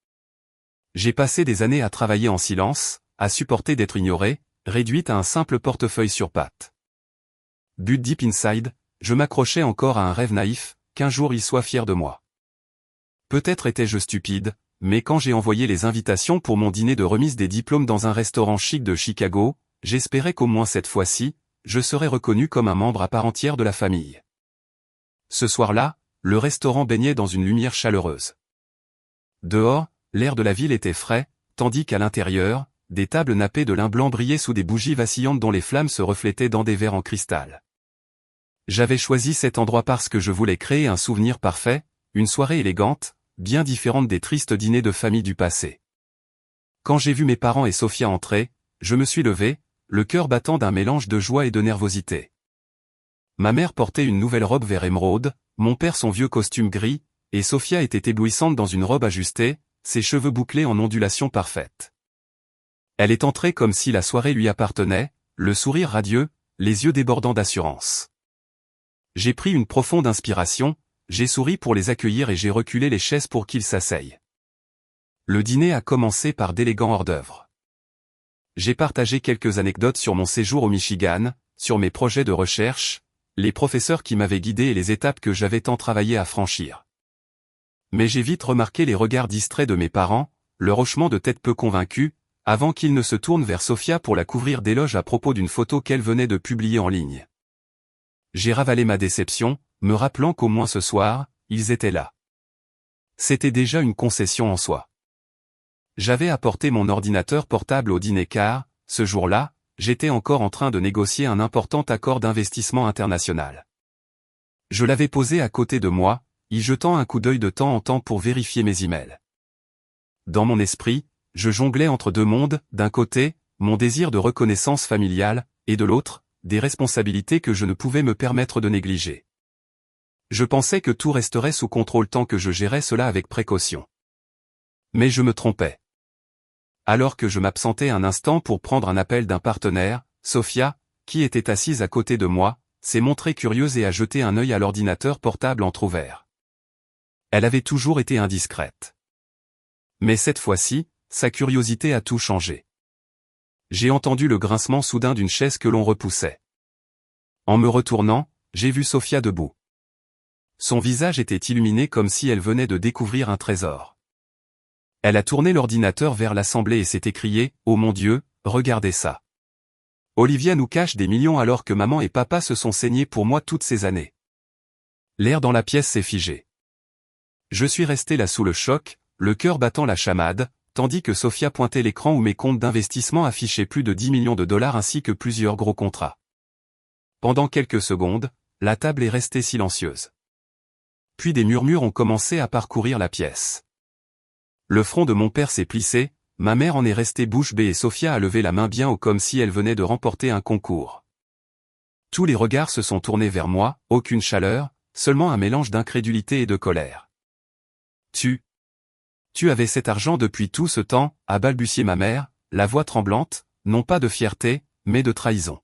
S1: J'ai passé des années à travailler en silence, à supporter d'être ignoré, réduite à un simple portefeuille sur pattes. But deep inside, je m'accrochais encore à un rêve naïf, qu'un jour il soit fier de moi. Peut-être étais-je stupide, mais quand j'ai envoyé les invitations pour mon dîner de remise des diplômes dans un restaurant chic de Chicago, j'espérais qu'au moins cette fois-ci, je serais reconnu comme un membre à part entière de la famille. Ce soir-là, le restaurant baignait dans une lumière chaleureuse. Dehors, l'air de la ville était frais, tandis qu'à l'intérieur, des tables nappées de lin blanc brillaient sous des bougies vacillantes dont les flammes se reflétaient dans des verres en cristal. J'avais choisi cet endroit parce que je voulais créer un souvenir parfait, une soirée élégante, bien différente des tristes dîners de famille du passé. Quand j'ai vu mes parents et Sofia entrer, je me suis levé, le cœur battant d'un mélange de joie et de nervosité. Ma mère portait une nouvelle robe vert émeraude, mon père son vieux costume gris, et Sofia était éblouissante dans une robe ajustée, ses cheveux bouclés en ondulation parfaite. Elle est entrée comme si la soirée lui appartenait, le sourire radieux, les yeux débordant d'assurance. J'ai pris une profonde inspiration, j'ai souri pour les accueillir et j'ai reculé les chaises pour qu'ils s'asseyent. Le dîner a commencé par d'élégants hors-d'œuvre. J'ai partagé quelques anecdotes sur mon séjour au Michigan, sur mes projets de recherche, les professeurs qui m'avaient guidé et les étapes que j'avais tant travaillé à franchir. Mais j'ai vite remarqué les regards distraits de mes parents, le hochement de tête peu convaincu, avant qu'ils ne se tournent vers Sofia pour la couvrir d'éloges à propos d'une photo qu'elle venait de publier en ligne. J'ai ravalé ma déception, me rappelant qu'au moins ce soir, ils étaient là. C'était déjà une concession en soi. J'avais apporté mon ordinateur portable au dîner car, ce jour-là, j'étais encore en train de négocier un important accord d'investissement international. Je l'avais posé à côté de moi, y jetant un coup d'œil de temps en temps pour vérifier mes emails. Dans mon esprit, je jonglais entre deux mondes, d'un côté, mon désir de reconnaissance familiale, et de l'autre, des responsabilités que je ne pouvais me permettre de négliger. Je pensais que tout resterait sous contrôle tant que je gérais cela avec précaution. Mais je me trompais. Alors que je m'absentais un instant pour prendre un appel d'un partenaire, Sofia, qui était assise à côté de moi, s'est montrée curieuse et a jeté un œil à l'ordinateur portable entrouvert. Elle avait toujours été indiscrète. Mais cette fois-ci, sa curiosité a tout changé. J'ai entendu le grincement soudain d'une chaise que l'on repoussait. En me retournant, j'ai vu Sofia debout. Son visage était illuminé comme si elle venait de découvrir un trésor. Elle a tourné l'ordinateur vers l'assemblée et s'est écriée « Oh mon Dieu, regardez ça !» Olivia nous cache des millions alors que maman et papa se sont saignés pour moi toutes ces années. L'air dans la pièce s'est figé. Je suis resté là sous le choc, le cœur battant la chamade, tandis que Sofia pointait l'écran où mes comptes d'investissement affichaient plus de 10 millions de dollars ainsi que plusieurs gros contrats. Pendant quelques secondes, la table est restée silencieuse. Puis des murmures ont commencé à parcourir la pièce. Le front de mon père s'est plissé, ma mère en est restée bouche bée et Sofia a levé la main bien haut comme si elle venait de remporter un concours. Tous les regards se sont tournés vers moi, aucune chaleur, seulement un mélange d'incrédulité et de colère. Tu avais cet argent depuis tout ce temps, a balbutié ma mère, la voix tremblante, non pas de fierté, mais de trahison.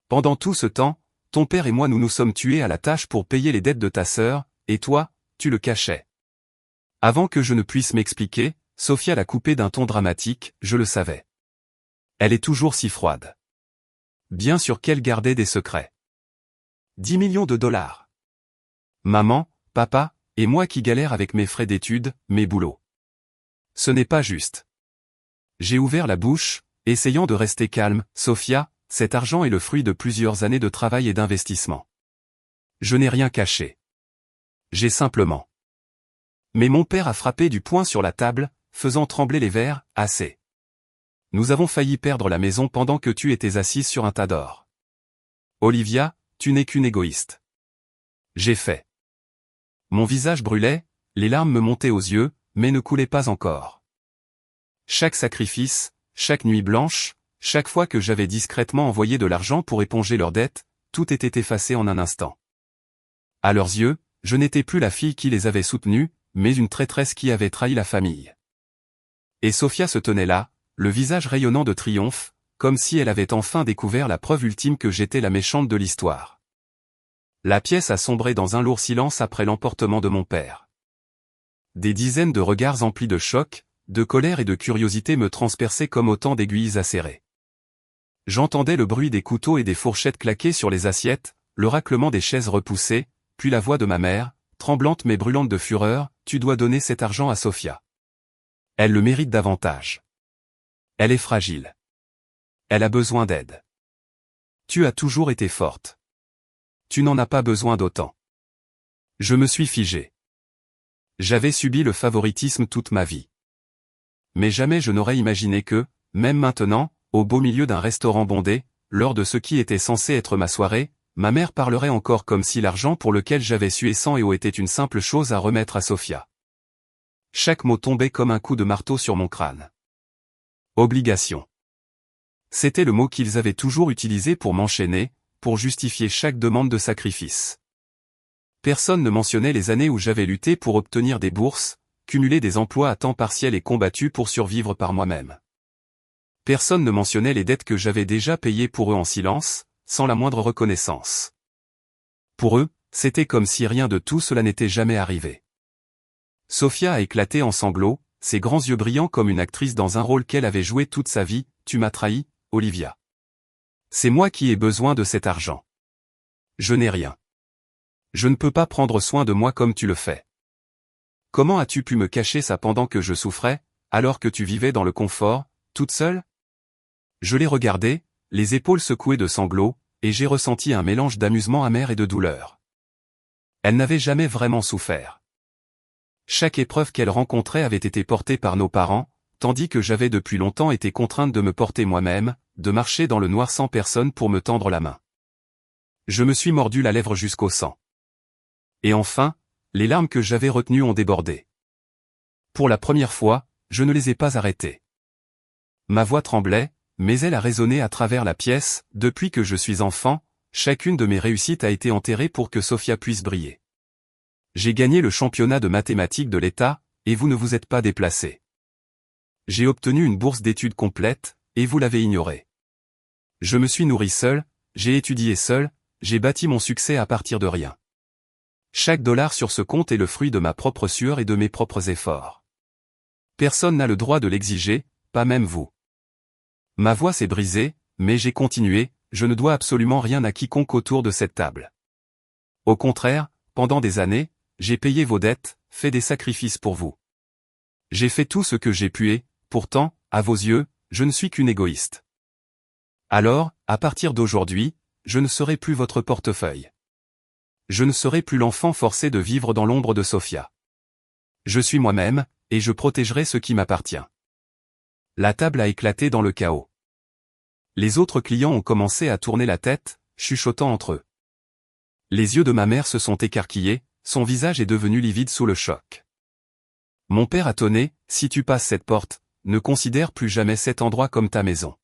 S1: Pendant tout ce temps, ton père et moi nous nous sommes tués à la tâche pour payer les dettes de ta sœur, et toi, tu le cachais. Avant que je ne puisse m'expliquer, Sofia l'a coupé d'un ton dramatique, je le savais. Elle est toujours si froide. Bien sûr qu'elle gardait des secrets. 10 millions de dollars. Maman, papa, et moi qui galère avec mes frais d'études, mes boulots. Ce n'est pas juste. J'ai ouvert la bouche, essayant de rester calme, Sofia, cet argent est le fruit de plusieurs années de travail et d'investissement. Je n'ai rien caché. J'ai simplement. Mais mon père a frappé du poing sur la table, faisant trembler les verres, assez. Nous avons failli perdre la maison pendant que tu étais assise sur un tas d'or. Olivia, tu n'es qu'une égoïste. J'ai fait. Mon visage brûlait, les larmes me montaient aux yeux, mais ne coulaient pas encore. Chaque sacrifice, chaque nuit blanche, chaque fois que j'avais discrètement envoyé de l'argent pour éponger leurs dettes, tout était effacé en un instant. À leurs yeux, je n'étais plus la fille qui les avait soutenus, mais une traîtresse qui avait trahi la famille. Et Sofia se tenait là, le visage rayonnant de triomphe, comme si elle avait enfin découvert la preuve ultime que j'étais la méchante de l'histoire. La pièce a sombré dans un lourd silence après l'emportement de mon père. Des dizaines de regards emplis de choc, de colère et de curiosité me transperçaient comme autant d'aiguilles acérées. J'entendais le bruit des couteaux et des fourchettes claquer sur les assiettes, le raclement des chaises repoussées, puis la voix de ma mère, tremblante mais brûlante de fureur, « Tu dois donner cet argent à Sofia. Elle le mérite davantage. Elle est fragile. Elle a besoin d'aide. Tu as toujours été forte. Tu n'en as pas besoin d'autant. » Je me suis figé. J'avais subi le favoritisme toute ma vie. Mais jamais je n'aurais imaginé que, même maintenant, au beau milieu d'un restaurant bondé, lors de ce qui était censé être ma soirée, ma mère parlerait encore comme si l'argent pour lequel j'avais sué sang et eau était une simple chose à remettre à Sofia. Chaque mot tombait comme un coup de marteau sur mon crâne. Obligation. C'était le mot qu'ils avaient toujours utilisé pour m'enchaîner, pour justifier chaque demande de sacrifice. Personne ne mentionnait les années où j'avais lutté pour obtenir des bourses, cumulé des emplois à temps partiel et combattu pour survivre par moi-même. Personne ne mentionnait les dettes que j'avais déjà payées pour eux en silence, sans la moindre reconnaissance. Pour eux, c'était comme si rien de tout cela n'était jamais arrivé. Sophia a éclaté en sanglots, ses grands yeux brillants comme une actrice dans un rôle qu'elle avait joué toute sa vie. Tu m'as trahi, Olivia. C'est moi qui ai besoin de cet argent. Je n'ai rien. Je ne peux pas prendre soin de moi comme tu le fais. Comment as-tu pu me cacher ça pendant que je souffrais, alors que tu vivais dans le confort, toute seule? Je l'ai regardée, les épaules secouées de sanglots, et j'ai ressenti un mélange d'amusement amer et de douleur. Elle n'avait jamais vraiment souffert. Chaque épreuve qu'elle rencontrait avait été portée par nos parents, tandis que j'avais depuis longtemps été contrainte de me porter moi-même, de marcher dans le noir sans personne pour me tendre la main. Je me suis mordu la lèvre jusqu'au sang. Et enfin, les larmes que j'avais retenues ont débordé. Pour la première fois, je ne les ai pas arrêtées. Ma voix tremblait, mais elle a résonné à travers la pièce. Depuis que je suis enfant, chacune de mes réussites a été enterrée pour que Sophia puisse briller. J'ai gagné le championnat de mathématiques de l'État, et vous ne vous êtes pas déplacé. J'ai obtenu une bourse d'études complète, et vous l'avez ignorée. Je me suis nourri seul, j'ai étudié seul, j'ai bâti mon succès à partir de rien. Chaque dollar sur ce compte est le fruit de ma propre sueur et de mes propres efforts. Personne n'a le droit de l'exiger, pas même vous. Ma voix s'est brisée, mais j'ai continué, je ne dois absolument rien à quiconque autour de cette table. Au contraire, pendant des années, j'ai payé vos dettes, fait des sacrifices pour vous. J'ai fait tout ce que j'ai pu et, pourtant, à vos yeux, je ne suis qu'une égoïste. Alors, à partir d'aujourd'hui, je ne serai plus votre portefeuille. Je ne serai plus l'enfant forcé de vivre dans l'ombre de Sophia. Je suis moi-même, et je protégerai ce qui m'appartient. La table a éclaté dans le chaos. Les autres clients ont commencé à tourner la tête, chuchotant entre eux. Les yeux de ma mère se sont écarquillés, son visage est devenu livide sous le choc. Mon père a tonné, si tu passes cette porte, ne considère plus jamais cet endroit comme ta maison.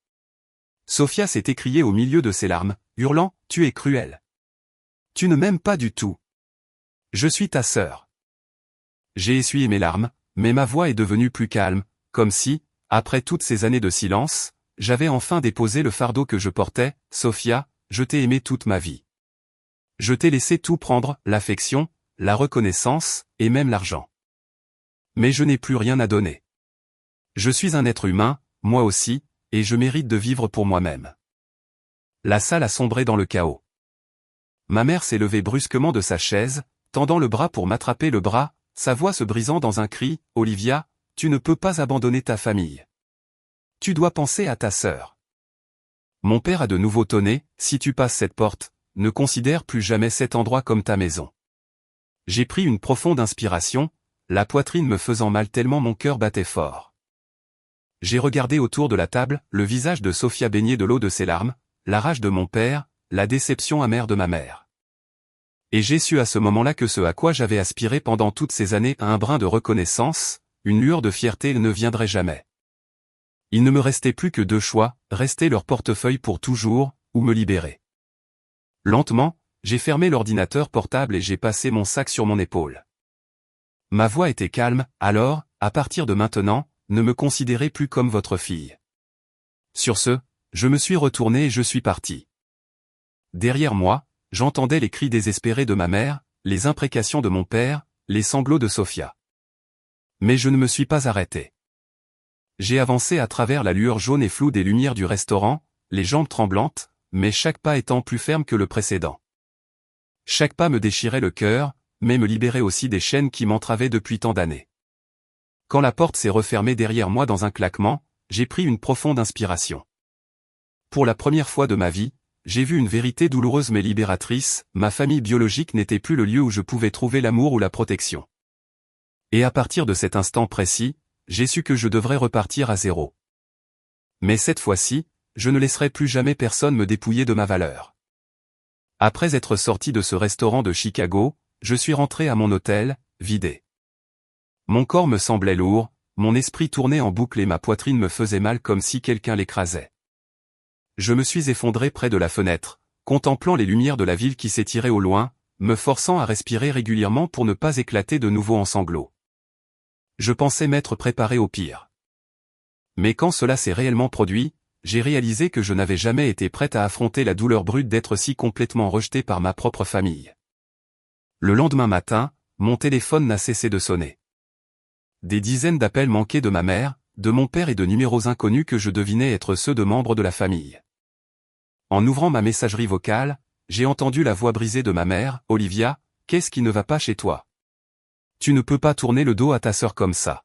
S1: Sophia s'est écriée au milieu de ses larmes, hurlant, tu es cruel. Tu ne m'aimes pas du tout. Je suis ta sœur. J'ai essuyé mes larmes, mais ma voix est devenue plus calme, comme si, après toutes ces années de silence, j'avais enfin déposé le fardeau que je portais. Sophia, je t'ai aimé toute ma vie. Je t'ai laissé tout prendre, l'affection, la reconnaissance, et même l'argent. Mais je n'ai plus rien à donner. Je suis un être humain, moi aussi, et je mérite de vivre pour moi-même. La salle a sombré dans le chaos. Ma mère s'est levée brusquement de sa chaise, tendant le bras pour m'attraper le bras, sa voix se brisant dans un cri, « Olivia, tu ne peux pas abandonner ta famille. Tu dois penser à ta sœur. » Mon père a de nouveau tonné, « Si tu passes cette porte, ne considère plus jamais cet endroit comme ta maison. » J'ai pris une profonde inspiration, la poitrine me faisant mal tellement mon cœur battait fort. J'ai regardé autour de la table, le visage de Sophia baigné de l'eau de ses larmes, la rage de mon père, la déception amère de ma mère. Et j'ai su à ce moment-là que ce à quoi j'avais aspiré pendant toutes ces années à un brin de reconnaissance, une lueur de fierté ne viendrait jamais. Il ne me restait plus que deux choix, rester leur portefeuille pour toujours, ou me libérer. Lentement, j'ai fermé l'ordinateur portable et j'ai passé mon sac sur mon épaule. Ma voix était calme, alors, à partir de maintenant, ne me considérez plus comme votre fille. Sur ce, je me suis retourné et je suis parti. Derrière moi, j'entendais les cris désespérés de ma mère, les imprécations de mon père, les sanglots de Sophia. Mais je ne me suis pas arrêté. J'ai avancé à travers la lueur jaune et floue des lumières du restaurant, les jambes tremblantes, mais chaque pas étant plus ferme que le précédent. Chaque pas me déchirait le cœur, mais me libérait aussi des chaînes qui m'entravaient depuis tant d'années. Quand la porte s'est refermée derrière moi dans un claquement, j'ai pris une profonde inspiration. Pour la première fois de ma vie, j'ai vu une vérité douloureuse mais libératrice, ma famille biologique n'était plus le lieu où je pouvais trouver l'amour ou la protection. Et à partir de cet instant précis, j'ai su que je devrais repartir à zéro. Mais cette fois-ci, je ne laisserai plus jamais personne me dépouiller de ma valeur. Après être sorti de ce restaurant de Chicago, je suis rentré à mon hôtel, vidé. Mon corps me semblait lourd, mon esprit tournait en boucle et ma poitrine me faisait mal comme si quelqu'un l'écrasait. Je me suis effondré près de la fenêtre, contemplant les lumières de la ville qui s'étiraient au loin, me forçant à respirer régulièrement pour ne pas éclater de nouveau en sanglots. Je pensais m'être préparé au pire. Mais quand cela s'est réellement produit, j'ai réalisé que je n'avais jamais été prête à affronter la douleur brute d'être si complètement rejetée par ma propre famille. Le lendemain matin, mon téléphone n'a cessé de sonner. Des dizaines d'appels manqués de ma mère, de mon père et de numéros inconnus que je devinais être ceux de membres de la famille. En ouvrant ma messagerie vocale, j'ai entendu la voix brisée de ma mère, « Olivia, qu'est-ce qui ne va pas chez toi? Tu ne peux pas tourner le dos à ta sœur comme ça.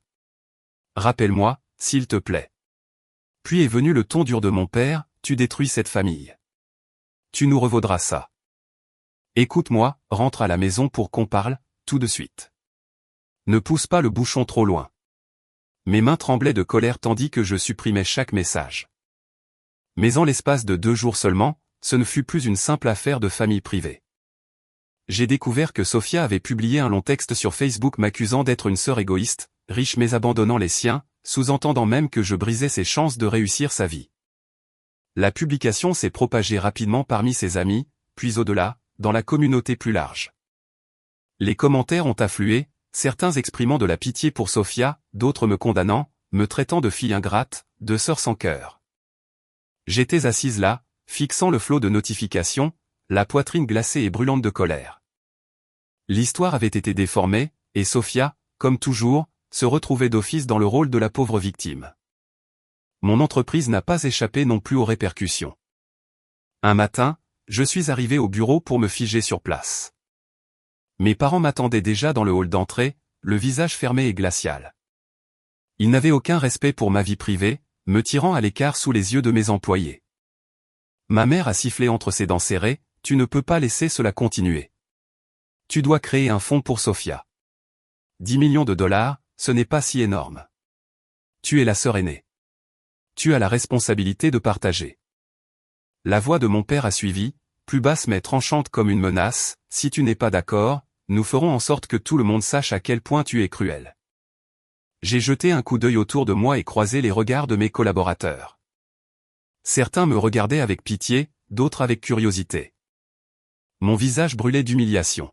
S1: Rappelle-moi, s'il te plaît. » Puis est venu le ton dur de mon père, « Tu détruis cette famille. Tu nous revaudras ça. Écoute-moi, rentre à la maison pour qu'on parle, tout de suite. Ne pousse pas le bouchon trop loin. » Mes mains tremblaient de colère tandis que je supprimais chaque message. Mais en l'espace de 2 jours seulement, ce ne fut plus une simple affaire de famille privée. J'ai découvert que Sophia avait publié un long texte sur Facebook m'accusant d'être une sœur égoïste, riche mais abandonnant les siens, sous-entendant même que je brisais ses chances de réussir sa vie. La publication s'est propagée rapidement parmi ses amis, puis au-delà, dans la communauté plus large. Les commentaires ont afflué, certains exprimant de la pitié pour Sophia, d'autres me condamnant, me traitant de fille ingrate, de sœur sans cœur. J'étais assise là, fixant le flot de notifications, la poitrine glacée et brûlante de colère. L'histoire avait été déformée, et Sophia, comme toujours, se retrouvait d'office dans le rôle de la pauvre victime. Mon entreprise n'a pas échappé non plus aux répercussions. Un matin, je suis arrivé au bureau pour me figer sur place. Mes parents m'attendaient déjà dans le hall d'entrée, le visage fermé et glacial. Ils n'avaient aucun respect pour ma vie privée, me tirant à l'écart sous les yeux de mes employés. Ma mère a sifflé entre ses dents serrées, « Tu ne peux pas laisser cela continuer. Tu dois créer un fonds pour Sophia. 10 millions de dollars, ce n'est pas si énorme. Tu es la sœur aînée. Tu as la responsabilité de partager. » La voix de mon père a suivi, plus basse mais tranchante comme une menace, « Si tu n'es pas d'accord, nous ferons en sorte que tout le monde sache à quel point tu es cruel. » J'ai jeté un coup d'œil autour de moi et croisé les regards de mes collaborateurs. Certains me regardaient avec pitié, d'autres avec curiosité. Mon visage brûlait d'humiliation.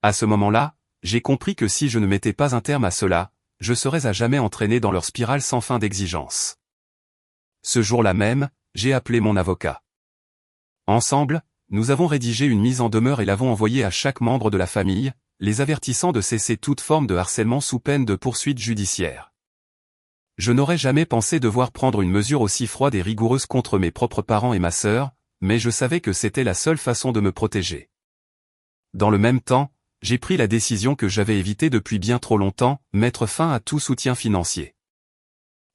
S1: À ce moment-là, j'ai compris que si je ne mettais pas un terme à cela, je serais à jamais entraîné dans leur spirale sans fin d'exigence. Ce jour-là même, j'ai appelé mon avocat. Ensemble, nous avons rédigé une mise en demeure et l'avons envoyée à chaque membre de la famille, les avertissant de cesser toute forme de harcèlement sous peine de poursuite judiciaire. Je n'aurais jamais pensé devoir prendre une mesure aussi froide et rigoureuse contre mes propres parents et ma sœur, mais je savais que c'était la seule façon de me protéger. Dans le même temps, j'ai pris la décision que j'avais évitée depuis bien trop longtemps, mettre fin à tout soutien financier.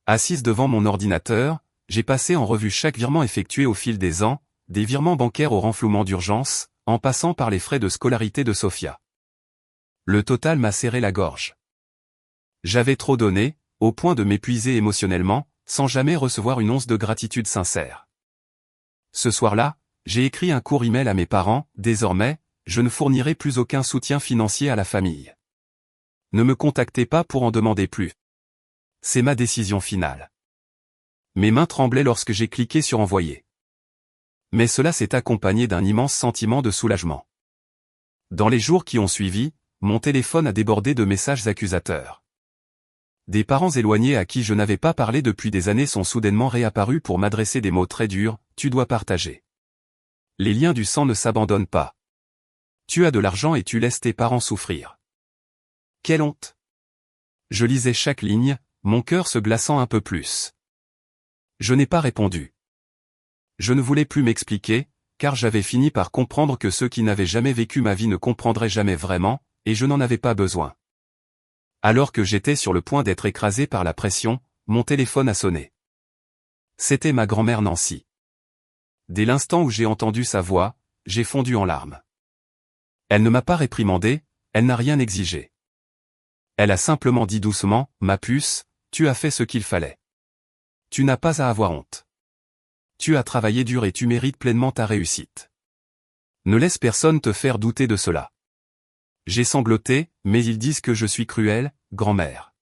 S1: Assise devant mon ordinateur, j'ai passé en revue chaque virement effectué au fil des ans, des virements bancaires au renflouement d'urgence, en passant par les frais de scolarité de Sophia. Le total m'a serré la gorge. J'avais trop donné, au point de m'épuiser émotionnellement, sans jamais recevoir une once de gratitude sincère. Ce soir-là, j'ai écrit un court email à mes parents, « Désormais, je ne fournirai plus aucun soutien financier à la famille. Ne me contactez pas pour en demander plus. C'est ma décision finale. » Mes mains tremblaient lorsque j'ai cliqué sur « Envoyer ». Mais cela s'est accompagné d'un immense sentiment de soulagement. Dans les jours qui ont suivi, mon téléphone a débordé de messages accusateurs. Des parents éloignés à qui je n'avais pas parlé depuis des années sont soudainement réapparus pour m'adresser des mots très durs, « Tu dois partager. Les liens du sang ne s'abandonnent pas. Tu as de l'argent et tu laisses tes parents souffrir. Quelle honte !» Je lisais chaque ligne, mon cœur se glaçant un peu plus. Je n'ai pas répondu. Je ne voulais plus m'expliquer, car j'avais fini par comprendre que ceux qui n'avaient jamais vécu ma vie ne comprendraient jamais vraiment, et je n'en avais pas besoin. Alors que j'étais sur le point d'être écrasé par la pression, mon téléphone a sonné. C'était ma grand-mère Nancy. Dès l'instant où j'ai entendu sa voix, j'ai fondu en larmes. Elle ne m'a pas réprimandé, elle n'a rien exigé. Elle a simplement dit doucement, « Ma puce, tu as fait ce qu'il fallait. Tu n'as pas à avoir honte. Tu as travaillé dur et tu mérites pleinement ta réussite. Ne laisse personne te faire douter de cela. » J'ai sangloté, « Mais ils disent que je suis cruelle, grand-mère. »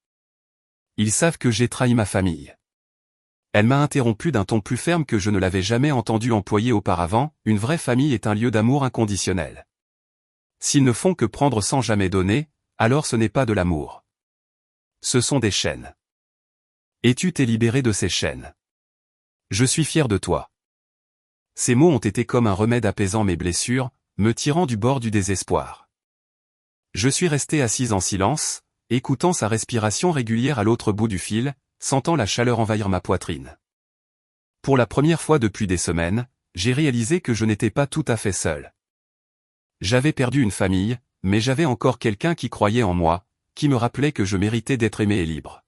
S1: Ils savent que j'ai trahi ma famille. Elle m'a interrompu d'un ton plus ferme que je ne l'avais jamais entendu employer auparavant, une vraie famille est un lieu d'amour inconditionnel. S'ils ne font que prendre sans jamais donner, alors ce n'est pas de l'amour. Ce sont des chaînes. Et tu t'es libéré de ces chaînes. Je suis fier de toi. Ces mots ont été comme un remède apaisant mes blessures, me tirant du bord du désespoir. Je suis resté assise en silence, écoutant sa respiration régulière à l'autre bout du fil, sentant la chaleur envahir ma poitrine. Pour la première fois depuis des semaines, j'ai réalisé que je n'étais pas tout à fait seul. J'avais perdu une famille, mais j'avais encore quelqu'un qui croyait en moi, qui me rappelait que je méritais d'être aimé et libre.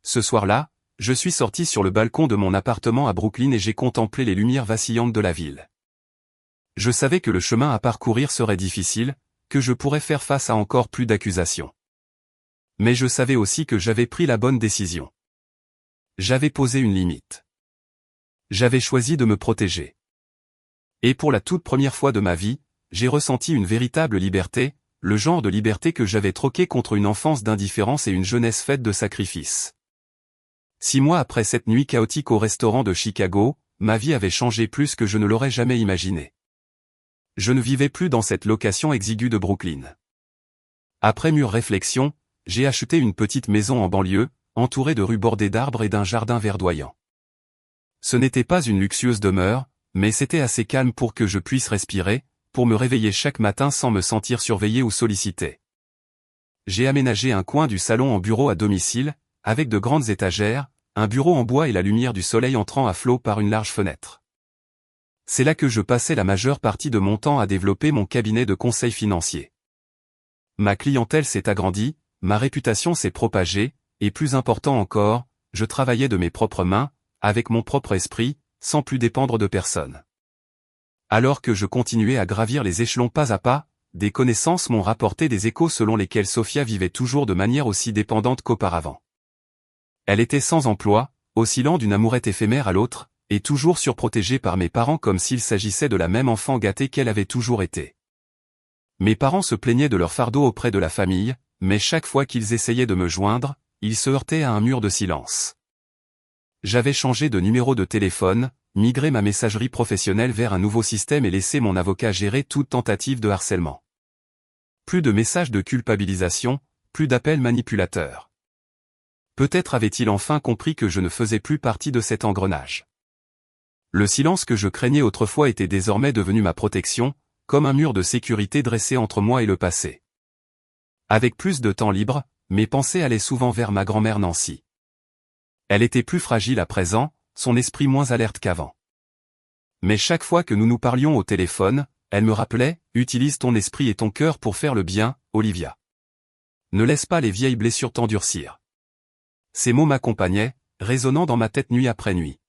S1: Ce soir-là, je suis sorti sur le balcon de mon appartement à Brooklyn et j'ai contemplé les lumières vacillantes de la ville. Je savais que le chemin à parcourir serait difficile, que je pourrais faire face à encore plus d'accusations. Mais je savais aussi que j'avais pris la bonne décision. J'avais posé une limite. J'avais choisi de me protéger. Et pour la toute première fois de ma vie, j'ai ressenti une véritable liberté, le genre de liberté que j'avais troquée contre une enfance d'indifférence et une jeunesse faite de sacrifices. 6 mois après cette nuit chaotique au restaurant de Chicago, ma vie avait changé plus que je ne l'aurais jamais imaginé. Je ne vivais plus dans cette location exiguë de Brooklyn. Après mûre réflexion, j'ai acheté une petite maison en banlieue, entourée de rues bordées d'arbres et d'un jardin verdoyant. Ce n'était pas une luxueuse demeure, mais c'était assez calme pour que je puisse respirer, pour me réveiller chaque matin sans me sentir surveillé ou sollicité. J'ai aménagé un coin du salon en bureau à domicile, avec de grandes étagères, un bureau en bois et la lumière du soleil entrant à flot par une large fenêtre. C'est là que je passais la majeure partie de mon temps à développer mon cabinet de conseil financier. Ma clientèle s'est agrandie, ma réputation s'est propagée, et plus important encore, je travaillais de mes propres mains, avec mon propre esprit, sans plus dépendre de personne. Alors que je continuais à gravir les échelons pas à pas, des connaissances m'ont rapporté des échos selon lesquels Sophia vivait toujours de manière aussi dépendante qu'auparavant. Elle était sans emploi, oscillant d'une amourette éphémère à l'autre, et toujours surprotégée par mes parents comme s'il s'agissait de la même enfant gâtée qu'elle avait toujours été. Mes parents se plaignaient de leur fardeau auprès de la famille, mais chaque fois qu'ils essayaient de me joindre, ils se heurtaient à un mur de silence. J'avais changé de numéro de téléphone, migré ma messagerie professionnelle vers un nouveau système et laissé mon avocat gérer toute tentative de harcèlement. Plus de messages de culpabilisation, plus d'appels manipulateurs. Peut-être avait-il enfin compris que je ne faisais plus partie de cet engrenage. Le silence que je craignais autrefois était désormais devenu ma protection, comme un mur de sécurité dressé entre moi et le passé. Avec plus de temps libre, mes pensées allaient souvent vers ma grand-mère Nancy. Elle était plus fragile à présent, son esprit moins alerte qu'avant. Mais chaque fois que nous nous parlions au téléphone, elle me rappelait « Utilise ton esprit et ton cœur pour faire le bien, Olivia. Ne laisse pas les vieilles blessures t'endurcir. » Ces mots m'accompagnaient, résonnant dans ma tête nuit après nuit.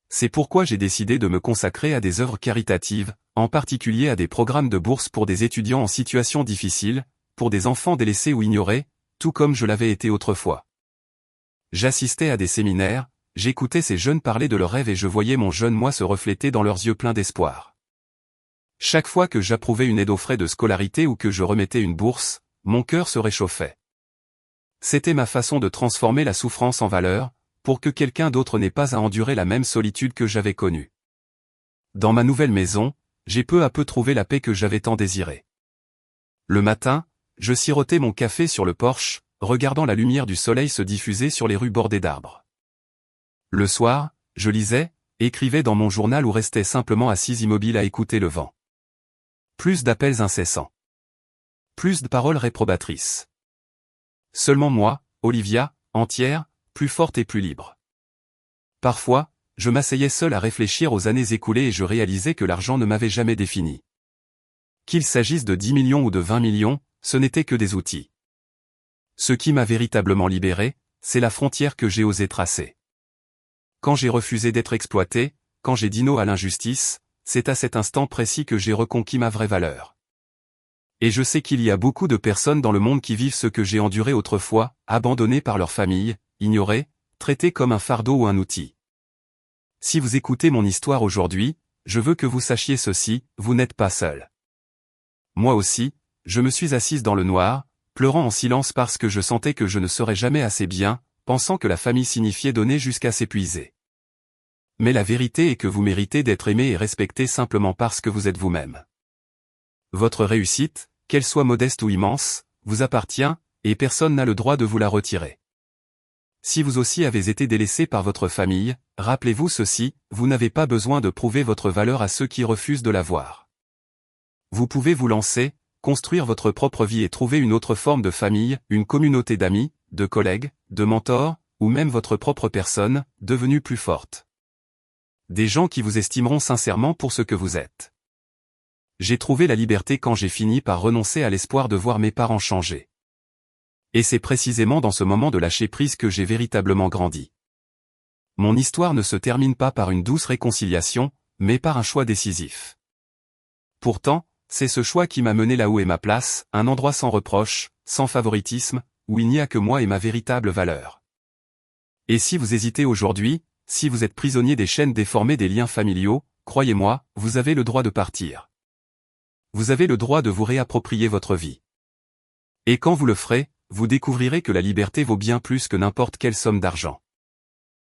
S1: C'est pourquoi j'ai décidé de me consacrer à des œuvres caritatives, en particulier à des programmes de bourse pour des étudiants en situation difficile, pour des enfants délaissés ou ignorés, tout comme je l'avais été autrefois. J'assistais à des séminaires, j'écoutais ces jeunes parler de leurs rêves et je voyais mon jeune moi se refléter dans leurs yeux pleins d'espoir. Chaque fois que j'approuvais une aide aux frais de scolarité ou que je remettais une bourse, mon cœur se réchauffait. C'était ma façon de transformer la souffrance en valeur, pour que quelqu'un d'autre n'ait pas à endurer la même solitude que j'avais connue. Dans ma nouvelle maison, j'ai peu à peu trouvé la paix que j'avais tant désirée. Le matin, je sirotais mon café sur le porche, regardant la lumière du soleil se diffuser sur les rues bordées d'arbres. Le soir, je lisais, écrivais dans mon journal ou restais simplement assise immobile à écouter le vent. Plus d'appels incessants. Plus de paroles réprobatrices. Seulement moi, Olivia, entière, plus forte et plus libre. Parfois, je m'asseyais seul à réfléchir aux années écoulées et je réalisais que l'argent ne m'avait jamais défini. Qu'il s'agisse de 10 millions ou de 20 millions, ce n'était que des outils. Ce qui m'a véritablement libéré, c'est la frontière que j'ai osé tracer. Quand j'ai refusé d'être exploité, quand j'ai dit non à l'injustice, c'est à cet instant précis que j'ai reconquis ma vraie valeur. Et je sais qu'il y a beaucoup de personnes dans le monde qui vivent ce que j'ai enduré autrefois, abandonnées par leur famille, ignorées, traitées comme un fardeau ou un outil. Si vous écoutez mon histoire aujourd'hui, je veux que vous sachiez ceci, vous n'êtes pas seul. Moi aussi, je me suis assise dans le noir, pleurant en silence parce que je sentais que je ne serais jamais assez bien, pensant que la famille signifiait donner jusqu'à s'épuiser. Mais la vérité est que vous méritez d'être aimé et respecté simplement parce que vous êtes vous-même. Votre réussite, qu'elle soit modeste ou immense, vous appartient, et personne n'a le droit de vous la retirer. Si vous aussi avez été délaissé par votre famille, rappelez-vous ceci, vous n'avez pas besoin de prouver votre valeur à ceux qui refusent de la voir. Vous pouvez vous lancer, construire votre propre vie et trouver une autre forme de famille, une communauté d'amis, de collègues, de mentors, ou même votre propre personne, devenue plus forte. Des gens qui vous estimeront sincèrement pour ce que vous êtes. J'ai trouvé la liberté quand j'ai fini par renoncer à l'espoir de voir mes parents changer. Et c'est précisément dans ce moment de lâcher prise que j'ai véritablement grandi. Mon histoire ne se termine pas par une douce réconciliation, mais par un choix décisif. Pourtant, c'est ce choix qui m'a mené là où est ma place, un endroit sans reproche, sans favoritisme, où il n'y a que moi et ma véritable valeur. Et si vous hésitez aujourd'hui, si vous êtes prisonnier des chaînes déformées des liens familiaux, croyez-moi, vous avez le droit de partir. Vous avez le droit de vous réapproprier votre vie. Et quand vous le ferez, vous découvrirez que la liberté vaut bien plus que n'importe quelle somme d'argent.